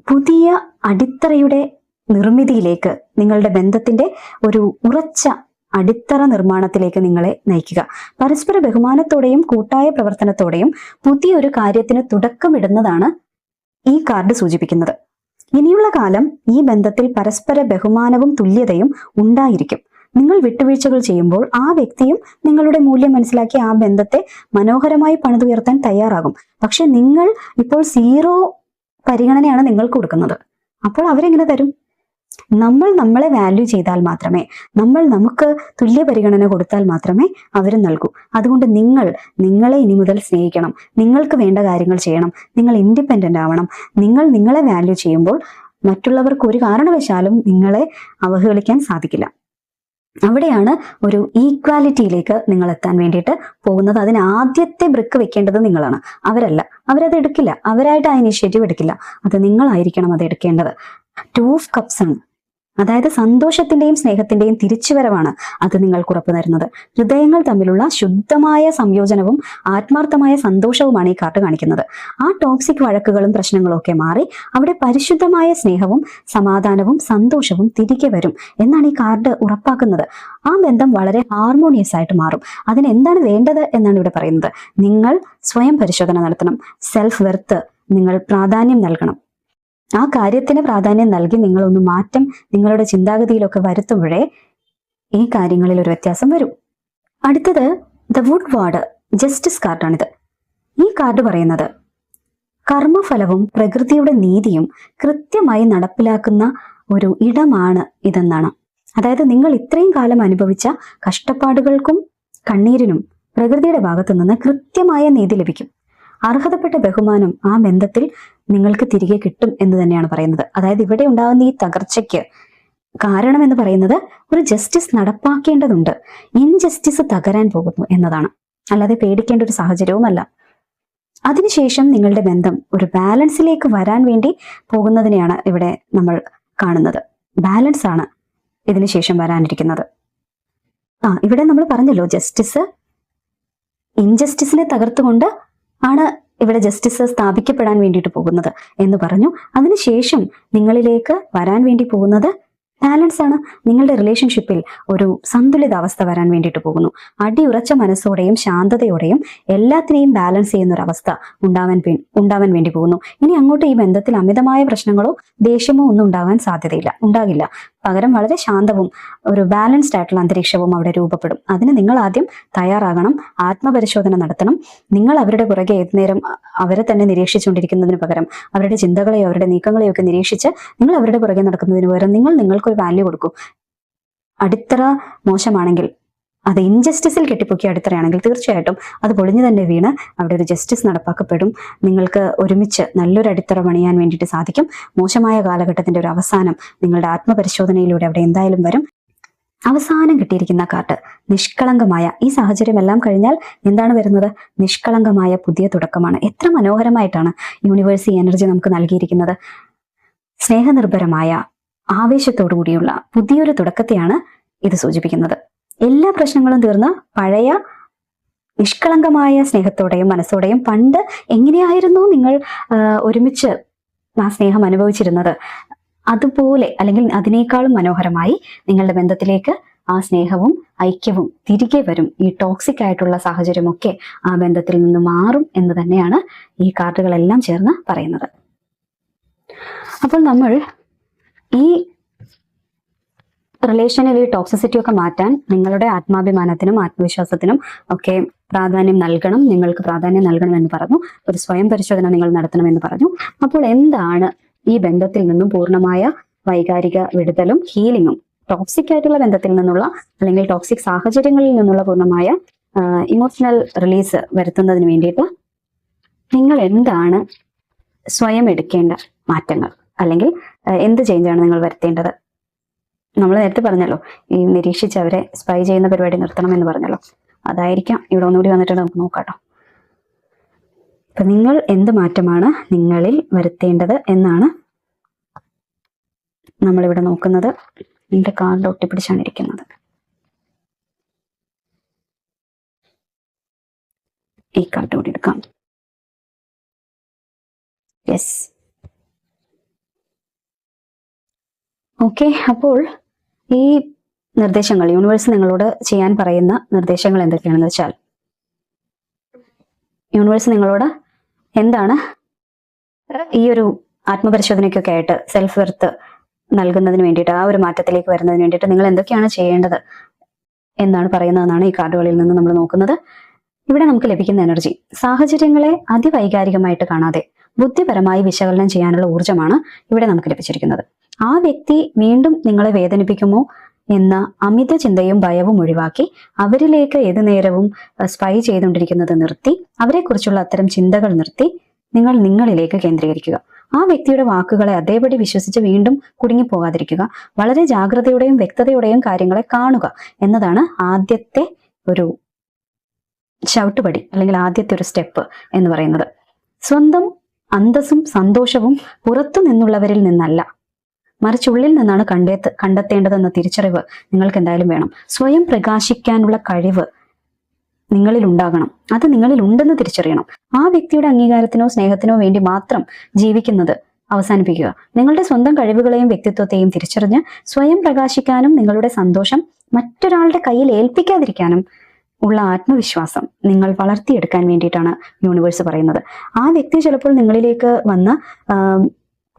പുതിയ അടിത്തറയുടെ നിർമ്മിതിയിലേക്ക്, നിങ്ങളുടെ ബന്ധത്തിന്റെ ഒരു ഉറച്ച അടിത്തറ നിർമ്മാണത്തിലേക്ക് നിങ്ങളെ നയിക്കുക. പരസ്പര ബഹുമാനത്തോടെയും കൂട്ടായ പ്രവർത്തനത്തോടെയും പുതിയൊരു കാര്യത്തിന് തുടക്കമിടുന്നതാണ് ഈ കാർഡ് സൂചിപ്പിക്കുന്നത്. ഇനിയുള്ള കാലം ഈ ബന്ധത്തിൽ പരസ്പര ബഹുമാനവും തുല്യതയും ഉണ്ടായിരിക്കും. നിങ്ങൾ വിട്ടുവീഴ്ചകൾ ചെയ്യുമ്പോൾ ആ വ്യക്തിയും നിങ്ങളുടെ മൂല്യം മനസ്സിലാക്കി ആ ബന്ധത്തെ മനോഹരമായി പണിതുയർത്താൻ തയ്യാറാകും. പക്ഷെ നിങ്ങൾ ഇപ്പോൾ 0 പരിഗണനയാണ് നിങ്ങൾക്ക് കൊടുക്കുന്നത്. അപ്പോൾ അവരെങ്ങനെ തരും? നമ്മൾ നമ്മളെ വാല്യൂ ചെയ്താൽ മാത്രമേ, നമ്മൾ നമുക്ക് തുല്യ പരിഗണന കൊടുത്താൽ മാത്രമേ അവരും നൽകൂ. അതുകൊണ്ട് നിങ്ങളെ ഇനി മുതൽ സ്നേഹിക്കണം. നിങ്ങൾക്ക് വേണ്ട കാര്യങ്ങൾ ചെയ്യണം. നിങ്ങൾ ഇൻഡിപെൻഡന്റ് ആവണം. നിങ്ങൾ നിങ്ങളെ വാല്യൂ ചെയ്യുമ്പോൾ മറ്റുള്ളവർക്ക് ഒരു കാരണവശാലും നിങ്ങളെ അവഹേളിക്കാൻ സാധിക്കില്ല. അവിടെയാണ് ഒരു ഈക്വാലിറ്റിയിലേക്ക് നിങ്ങൾ എത്താൻ വേണ്ടിയിട്ട് പോകുന്നത്. അതിന് ആദ്യത്തെ ബ്രിക്ക് വെക്കേണ്ടത് നിങ്ങളാണ്, അവരല്ല. അവരത് എടുക്കില്ല, അവരായിട്ട് ആ ഇനിഷ്യേറ്റീവ് എടുക്കില്ല. അത് നിങ്ങളായിരിക്കണം അത് എടുക്കേണ്ടത്. 2 of Cups ആണ്, അതായത് സന്തോഷത്തിന്റെയും സ്നേഹത്തിന്റെയും തിരിച്ചുവരവാണ് അത് നിങ്ങൾക്ക് ഉറപ്പു തരുന്നത്. ഹൃദയങ്ങൾ തമ്മിലുള്ള ശുദ്ധമായ സംയോജനവും ആത്മാർത്ഥമായ സന്തോഷവുമാണ് ഈ കാർഡ് കാണിക്കുന്നത്. ആ ടോക്സിക് വഴക്കുകളും പ്രശ്നങ്ങളും ഒക്കെ മാറി അവിടെ പരിശുദ്ധമായ സ്നേഹവും സമാധാനവും സന്തോഷവും തിരികെ വരും എന്നാണ് ഈ കാർഡ് ഉറപ്പാക്കുന്നത്. ആ ബന്ധം വളരെ ഹാർമോണിയസ് ആയിട്ട് മാറും. അതിന് എന്താണ് വേണ്ടത് എന്നാണ് ഇവിടെ പറയുന്നത്. നിങ്ങൾ സ്വയം പരിശോധന നടത്തണം. സെൽഫ് വെർത്ത് നിങ്ങൾ പ്രാധാന്യം നൽകണം. ആ കാര്യത്തിന് പ്രാധാന്യം നൽകി നിങ്ങളൊന്ന് മാറ്റം നിങ്ങളുടെ ചിന്താഗതിയിലൊക്കെ വരുത്തുമ്പോഴേ ഈ കാര്യങ്ങളിൽ ഒരു വ്യത്യാസം വരും. അടുത്തത് ദ വുഡ് വാർഡ് ജസ്റ്റിസ് കാർഡാണിത്. ഈ കാർഡ് പറയുന്നത് കർമ്മഫലവും പ്രകൃതിയുടെ നീതിയും കൃത്യമായി നടപ്പിലാക്കുന്ന ഒരു ഇടമാണ് ഇതെന്നാണ്. അതായത് നിങ്ങൾ ഇത്രയും കാലം അനുഭവിച്ച കഷ്ടപ്പാടുകൾക്കും കണ്ണീരിനും പ്രകൃതിയുടെ ഭാഗത്തു നിന്ന് കൃത്യമായ നീതി ലഭിക്കും. അർഹതപ്പെട്ട ബഹുമാനം ആ ബന്ധത്തിൽ നിങ്ങൾക്ക് തിരികെ കിട്ടും എന്ന് തന്നെയാണ് പറയുന്നത്. അതായത് ഇവിടെ ഉണ്ടാകുന്ന ഈ തകർച്ചയ്ക്ക് കാരണം എന്ന് പറയുന്നത് ഒരു ജസ്റ്റിസ് നടപ്പാക്കേണ്ടതുണ്ട്. ഇൻജസ്റ്റിസ് തകരാൻ പോകുന്നു എന്നതാണ്, അല്ലാതെ പേടിക്കേണ്ട ഒരു സാഹചര്യവുമല്ല. അതിനുശേഷം നിങ്ങളുടെ ബന്ധം ഒരു ബാലൻസിലേക്ക് വരാൻ വേണ്ടി പോകുന്നതിനെയാണ് ഇവിടെ നമ്മൾ കാണുന്നത്. ബാലൻസ് ആണ് ഇതിനുശേഷം വരാനിരിക്കുന്നത്. ഇവിടെ നമ്മൾ പറഞ്ഞല്ലോ, ജസ്റ്റിസ് ഇൻജസ്റ്റിസിനെ തകർത്തുകൊണ്ട് ആണ് ഇവിടെ ജസ്റ്റിസ് സ്ഥാപിക്കപ്പെടാൻ വേണ്ടിയിട്ട് പോകുന്നത് എന്ന് പറഞ്ഞു. അതിനുശേഷം നിങ്ങളിലേക്ക് വരാൻ വേണ്ടി പോകുന്നത് ബാലൻസ് ആണ്. നിങ്ങളുടെ റിലേഷൻഷിപ്പിൽ ഒരു സന്തുലിതാവസ്ഥ വരാൻ വേണ്ടിയിട്ട് പോകുന്നു. അടിയുറച്ച മനസ്സോടെയും ശാന്തതയോടെയും എല്ലാത്തിനെയും ബാലൻസ് ചെയ്യുന്ന ഒരു അവസ്ഥ ഉണ്ടാവാൻ വേണ്ടി പോകുന്നു. ഇനി അങ്ങോട്ട് ഈ ബന്ധത്തിൽ അമിതമായ പ്രശ്നങ്ങളോ ദേഷ്യമോ ഒന്നും ഉണ്ടാകാൻ സാധ്യതയില്ല, ഉണ്ടാകില്ല. പകരം വളരെ ശാന്തവും ഒരു ബാലൻസ്ഡ് ആയിട്ടുള്ള അന്തരീക്ഷവും അവിടെ രൂപപ്പെടും. അതിന് നിങ്ങൾ ആദ്യം തയ്യാറാകണം, ആത്മപരിശോധന നടത്തണം. നിങ്ങൾ അവരുടെ പുറകെ ഏത് നേരം അവരെ തന്നെ നിരീക്ഷിച്ചുകൊണ്ടിരിക്കുന്നതിന് പകരം അവരുടെ ചിന്തകളെയോ അവരുടെ നീക്കങ്ങളെയോ ഒക്കെ നിരീക്ഷിച്ച് നിങ്ങൾ അവരുടെ പുറകെ നടക്കുന്നതിന് പകരം നിങ്ങൾക്കൊരു വാല്യൂ കൊടുക്കൂ. അടിത്തറ മോശമാണെങ്കിൽ, അത് ഇൻജസ്റ്റിസിൽ കെട്ടിപ്പൊക്കിയ അടിത്തറയാണെങ്കിൽ തീർച്ചയായിട്ടും അത് പൊളിഞ്ഞു തന്നെ വീണ് അവിടെ ഒരു ജസ്റ്റിസ് നടപ്പാക്കപ്പെടും. നിങ്ങൾക്ക് ഒരുമിച്ച് നല്ലൊരു അടിത്തറ പണിയാൻ വേണ്ടിയിട്ട് സാധിക്കും. മോശമായ കാലഘട്ടത്തിന്റെ ഒരു അവസാനം നിങ്ങളുടെ ആത്മപരിശോധനയിലൂടെ അവിടെ എന്തായാലും വരും. അവസാനം കിട്ടിയിരിക്കുന്ന കാർഡ് നിഷ്കളങ്കമായ, ഈ സാഹചര്യം എല്ലാം കഴിഞ്ഞാൽ എന്താണ് വരുന്നത്? നിഷ്കളങ്കമായ പുതിയ തുടക്കമാണ്. എത്ര മനോഹരമായിട്ടാണ് യൂണിവേഴ്സ് ഈ എനർജി നമുക്ക് നൽകിയിരിക്കുന്നത്. സ്നേഹനിർഭരമായ, ആവേശത്തോടു കൂടിയുള്ള പുതിയൊരു തുടക്കത്തെയാണ് ഇത് സൂചിപ്പിക്കുന്നത്. എല്ലാ പ്രശ്നങ്ങളും തീർന്ന് പഴയ നിഷ്കളങ്കമായ സ്നേഹത്തോടെയും മനസ്സോടെയും പണ്ട് എങ്ങനെയായിരുന്നു നിങ്ങൾ ഒരുമിച്ച് ആ സ്നേഹം അനുഭവിച്ചിരുന്നത്, അതുപോലെ അല്ലെങ്കിൽ അതിനേക്കാളും മനോഹരമായി നിങ്ങളുടെ ബന്ധത്തിലേക്ക് ആ സ്നേഹവും ഐക്യവും തിരികെ വരും. ഈ ടോക്സിക് ആയിട്ടുള്ള സാഹചര്യമൊക്കെ ആ ബന്ധത്തിൽ നിന്ന് മാറും എന്ന് തന്നെയാണ് ഈ കാർഡുകളെല്ലാം ചേർന്ന് പറയുന്നത്. അപ്പോൾ നമ്മൾ ഈ റിലേഷനിൽ ഈ ടോക്സിസിറ്റി ഒക്കെ മാറ്റാൻ നിങ്ങളുടെ ആത്മാഭിമാനത്തിനും ആത്മവിശ്വാസത്തിനും ഒക്കെ പ്രാധാന്യം നൽകണം. നിങ്ങൾക്ക് പ്രാധാന്യം നൽകണം എന്ന് പറഞ്ഞു. ഒരു സ്വയം പരിശോധന നിങ്ങൾ നടത്തണമെന്ന് പറഞ്ഞു. അപ്പോൾ എന്താണ് ഈ ബന്ധത്തിൽ നിന്നും പൂർണ്ണമായ വൈകാരിക വിടുതലും ഹീലിങ്ങും, ടോക്സിക് ആയിട്ടുള്ള ബന്ധത്തിൽ നിന്നുള്ള അല്ലെങ്കിൽ ടോക്സിക് സാഹചര്യങ്ങളിൽ നിന്നുള്ള പൂർണ്ണമായ ഇമോഷണൽ റിലീസ് വരുത്തുന്നതിന് വേണ്ടിയിട്ട് നിങ്ങൾ എന്താണ് സ്വയം എടുക്കേണ്ട മാറ്റങ്ങൾ, അല്ലെങ്കിൽ എന്ത് ചേഞ്ചാണ് നിങ്ങൾ വരുത്തേണ്ടത്? നമ്മൾ നേരത്തെ പറഞ്ഞല്ലോ, ഈ നിരീക്ഷിച്ച് അവരെ സ്പൈ ചെയ്യുന്ന പരിപാടി നിർത്തണം എന്ന് പറഞ്ഞല്ലോ. അതായിരിക്കാം ഇവിടെ ഒന്നുകൂടി വന്നിട്ട് നമുക്ക് നോക്കാട്ടോ. അപ്പൊ നിങ്ങൾ എന്ത് മാറ്റമാണ് നിങ്ങളിൽ വരുത്തേണ്ടത് എന്നാണ് നമ്മളിവിടെ നോക്കുന്നത്. എന്റെ കാർഡ് ഒട്ടിപ്പിടിച്ചാണ് ഇരിക്കുന്നത്. ഈ കാർഡ് കൂടി എടുക്കാം. Yes, okay. അപ്പോൾ ഈ നിർദ്ദേശങ്ങൾ, യൂണിവേഴ്സ് നിങ്ങളോട് ചെയ്യാൻ പറയുന്ന നിർദ്ദേശങ്ങൾ എന്തൊക്കെയാണെന്ന് വെച്ചാൽ, യൂണിവേഴ്സ് നിങ്ങളോട് എന്താണ് ഈ ഒരു ആത്മപരിശോധനയ്ക്കൊക്കെ ആയിട്ട് സെൽഫ് വെർത്ത് നൽകുന്നതിന് വേണ്ടിയിട്ട്, ആ ഒരു മാറ്റത്തിലേക്ക് വരുന്നതിന് വേണ്ടിയിട്ട് നിങ്ങൾ എന്തൊക്കെയാണ് ചെയ്യേണ്ടത് എന്നാണ് പറയുന്നതെന്നാണ് ഈ കാർഡുകളിൽ നിന്ന് നമ്മൾ നോക്കുന്നത്. ഇവിടെ നമുക്ക് ലഭിക്കുന്ന എനർജി സാഹചര്യങ്ങളെ അതിവൈകാരികമായിട്ട് കാണാതെ ബുദ്ധിപരമായി വിശകലനം ചെയ്യാനുള്ള ഊർജ്ജമാണ് ഇവിടെ നമുക്ക് ലഭിച്ചിരിക്കുന്നത്. ആ വ്യക്തി വീണ്ടും നിങ്ങളെ വേദനിപ്പിക്കുമോ എന്ന അമിത ചിന്തയും ഭയവും ഒഴിവാക്കി അവരിലേക്ക് ഏതു നേരവും സ്പൈ ചെയ്തുകൊണ്ടിരിക്കുന്നത് നിർത്തി, അവരെക്കുറിച്ചുള്ള അത്തരം ചിന്തകൾ നിർത്തി നിങ്ങൾ നിങ്ങളിലേക്ക് കേന്ദ്രീകരിക്കുക. ആ വ്യക്തിയുടെ വാക്കുകളെ അതേപടി വിശ്വസിച്ച് വീണ്ടും കുടുങ്ങിപ്പോകാതിരിക്കുക. വളരെ ജാഗ്രതയോടെയും വ്യക്തതയോടെയും കാര്യങ്ങളെ കാണുക എന്നതാണ് ആദ്യത്തെ ഒരു ചവിട്ടുപടി, അല്ലെങ്കിൽ ആദ്യത്തെ ഒരു സ്റ്റെപ്പ് എന്ന് പറയുന്നത്. സ്വന്തം അന്തസ്സും സന്തോഷവും പുറത്തു നിന്നുള്ളവരിൽ നിന്നല്ല, മറിച്ച് ഉള്ളിൽ നിന്നാണ് കണ്ടെത്തേണ്ടതെന്ന തിരിച്ചറിവ് നിങ്ങൾക്ക് എന്തായാലും വേണം. സ്വയം പ്രകാശിക്കാനുള്ള കഴിവ് നിങ്ങളിൽ ഉണ്ടാകണം. അത് നിങ്ങളിൽ ഉണ്ടെന്ന് തിരിച്ചറിയണം. ആ വ്യക്തിയുടെ അംഗീകാരത്തിനോ സ്നേഹത്തിനോ വേണ്ടി മാത്രം ജീവിക്കുന്നത് അവസാനിപ്പിക്കുക. നിങ്ങളുടെ സ്വന്തം കഴിവുകളെയും വ്യക്തിത്വത്തെയും തിരിച്ചറിഞ്ഞ് സ്വയം പ്രകാശിക്കാനും നിങ്ങളുടെ സന്തോഷം മറ്റൊരാളുടെ കയ്യിൽ ഏൽപ്പിക്കാതിരിക്കാനും ഉള്ള ആത്മവിശ്വാസം നിങ്ങൾ വളർത്തിയെടുക്കാൻ വേണ്ടിയിട്ടാണ് യൂണിവേഴ്സ് പറയുന്നത്. ആ വ്യക്തി ചിലപ്പോൾ നിങ്ങളിലേക്ക് വന്ന്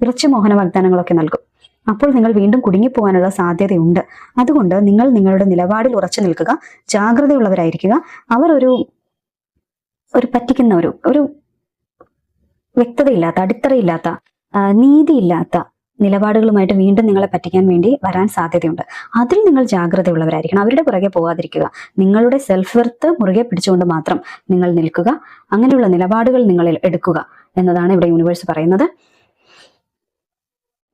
കുറച്ച് മോഹന വാഗ്ദാനങ്ങളൊക്കെ നൽകും. അപ്പോൾ നിങ്ങൾ വീണ്ടും കുടുങ്ങിപ്പോകാനുള്ള സാധ്യതയുണ്ട്. അതുകൊണ്ട് നിങ്ങൾ നിങ്ങളുടെ നിലപാടിൽ ഉറച്ചു നിൽക്കുക, ജാഗ്രതയുള്ളവരായിരിക്കുക. അവർ ഒരു പറ്റിക്കുന്ന ഒരു വ്യക്തതയില്ലാത്ത, അടിത്തറയില്ലാത്ത, നീതിയില്ലാത്ത നിലപാടുകളുമായിട്ട് വീണ്ടും നിങ്ങളെ പറ്റിക്കാൻ വേണ്ടി വരാൻ സാധ്യതയുണ്ട്. അതിൽ നിങ്ങൾ ജാഗ്രതയുള്ളവരായിരിക്കണം. അവരുടെ പുറകെ പോകാതിരിക്കുക. നിങ്ങളുടെ സെൽഫ് വെർത്ത് മുറുകെ പിടിച്ചുകൊണ്ട് മാത്രം നിങ്ങൾ നിൽക്കുക. അങ്ങനെയുള്ള നിലപാടുകൾ നിങ്ങളിൽ എടുക്കുക എന്നതാണ് ഇവിടെ യൂണിവേഴ്സ് പറയുന്നത്.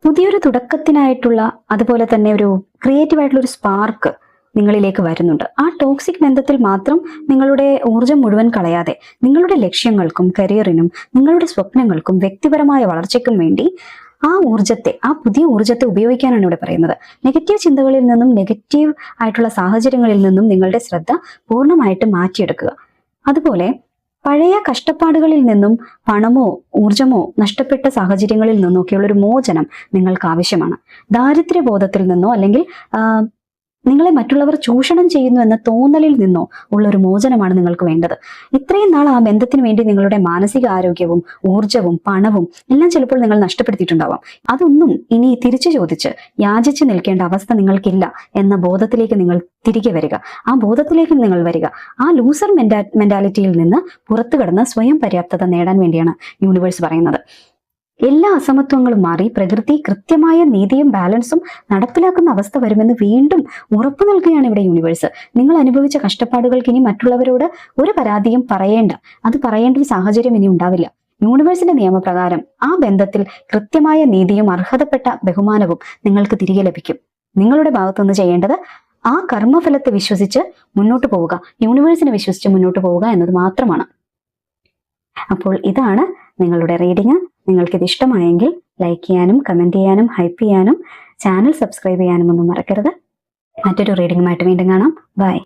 പുതിയൊരു തുടക്കത്തിനായിട്ടുള്ള, അതുപോലെ തന്നെ ഒരു ക്രിയേറ്റീവ് ആയിട്ടുള്ള ഒരു സ്പാർക്ക് നിങ്ങളിലേക്ക് വരുന്നുണ്ട്. ആ ടോക്സിക് ബന്ധത്തിൽ മാത്രം നിങ്ങളുടെ ഊർജം മുഴുവൻ കളയാതെ നിങ്ങളുടെ ലക്ഷ്യങ്ങൾക്കും കരിയറിനും നിങ്ങളുടെ സ്വപ്നങ്ങൾക്കും വ്യക്തിപരമായ വളർച്ചയ്ക്കും വേണ്ടി ആ പുതിയ ഊർജത്തെ ഉപയോഗിക്കാനാണ് ഇവിടെ പറയുന്നത്. നെഗറ്റീവ് ചിന്തകളിൽ നിന്നും നെഗറ്റീവ് ആയിട്ടുള്ള സാഹചര്യങ്ങളിൽ നിന്നും നിങ്ങളുടെ ശ്രദ്ധ പൂർണ്ണമായിട്ട് മാറ്റിയെടുക്കുക. അതുപോലെ പഴയ കഷ്ടപ്പാടുകളിൽ നിന്നും പണമോ ഊർജമോ നഷ്ടപ്പെട്ട സാഹചര്യങ്ങളിൽ നിന്നൊക്കെയുള്ള ഒരു മോചനം നിങ്ങൾക്ക് ആവശ്യമാണ്. ദാരിദ്ര്യബോധത്തിൽ നിന്നോ അല്ലെങ്കിൽ നിങ്ങളെ മറ്റുള്ളവർ ചൂഷണം ചെയ്യുന്നു എന്ന തോന്നലിൽ നിന്നോ ഉള്ള ഒരു മോചനമാണ് നിങ്ങൾക്ക് വേണ്ടത്. ഇത്രയും നാൾ ആ ബന്ധത്തിന് വേണ്ടി നിങ്ങളുടെ മാനസിക ആരോഗ്യവും ഊർജവും പണവും എല്ലാം ചിലപ്പോൾ നിങ്ങൾ നഷ്ടപ്പെടുത്തിയിട്ടുണ്ടാവാം. അതൊന്നും ഇനി തിരിച്ചു ചോദിച്ച് യാചിച്ച് നിൽക്കേണ്ട അവസ്ഥ നിങ്ങൾക്കില്ല എന്ന ബോധത്തിലേക്ക് നിങ്ങൾ തിരികെ വരിക. ആ ബോധത്തിലേക്ക് നിങ്ങൾ വരിക. ആ ലൂസർ മെന്റാലിറ്റിയിൽ നിന്ന് പുറത്തു കടന്ന് സ്വയം പര്യാപ്തത നേടാൻ വേണ്ടിയാണ് യൂണിവേഴ്സ് പറയുന്നത്. എല്ലാ അസമത്വങ്ങളും മാറി പ്രകൃതി കൃത്യമായ നീതിയും ബാലൻസും നടപ്പിലാക്കുന്ന അവസ്ഥ വരുമെന്ന് വീണ്ടും ഉറപ്പു നൽകുകയാണ് ഇവിടെ യൂണിവേഴ്സ്. നിങ്ങൾ അനുഭവിച്ച കഷ്ടപ്പാടുകൾക്ക് ഇനി മറ്റുള്ളവരോട് ഒരു പരാതിയും അത് പറയേണ്ട ഒരു സാഹചര്യം ഇനി ഉണ്ടാവില്ല. യൂണിവേഴ്സിന്റെ നിയമപ്രകാരം ആ ബന്ധത്തിൽ കൃത്യമായ നീതിയും അർഹതപ്പെട്ട ബഹുമാനവും നിങ്ങൾക്ക് തിരികെ ലഭിക്കും. നിങ്ങളുടെ ഭാഗത്തുനിന്ന് ചെയ്യേണ്ടത് ആ കർമ്മഫലത്തെ വിശ്വസിച്ച് മുന്നോട്ട് പോവുക, യൂണിവേഴ്സിനെ വിശ്വസിച്ച് മുന്നോട്ട് പോവുക എന്നത് മാത്രമാണ്. അപ്പോൾ ഇതാണ് നിങ്ങളുടെ റീഡിങ്. നിങ്ങൾക്കിത് ഇഷ്ടമായെങ്കിൽ ലൈക്ക് ചെയ്യാനും കമന്റ് ചെയ്യാനും ഹൈപ്പ് ചെയ്യാനും ചാനൽ സബ്സ്ക്രൈബ് ചെയ്യാനും ഒന്നും മറക്കരുത്. മറ്റൊരു റീഡിങ്ങുമായിട്ട് വീണ്ടും കാണാം. ബൈ.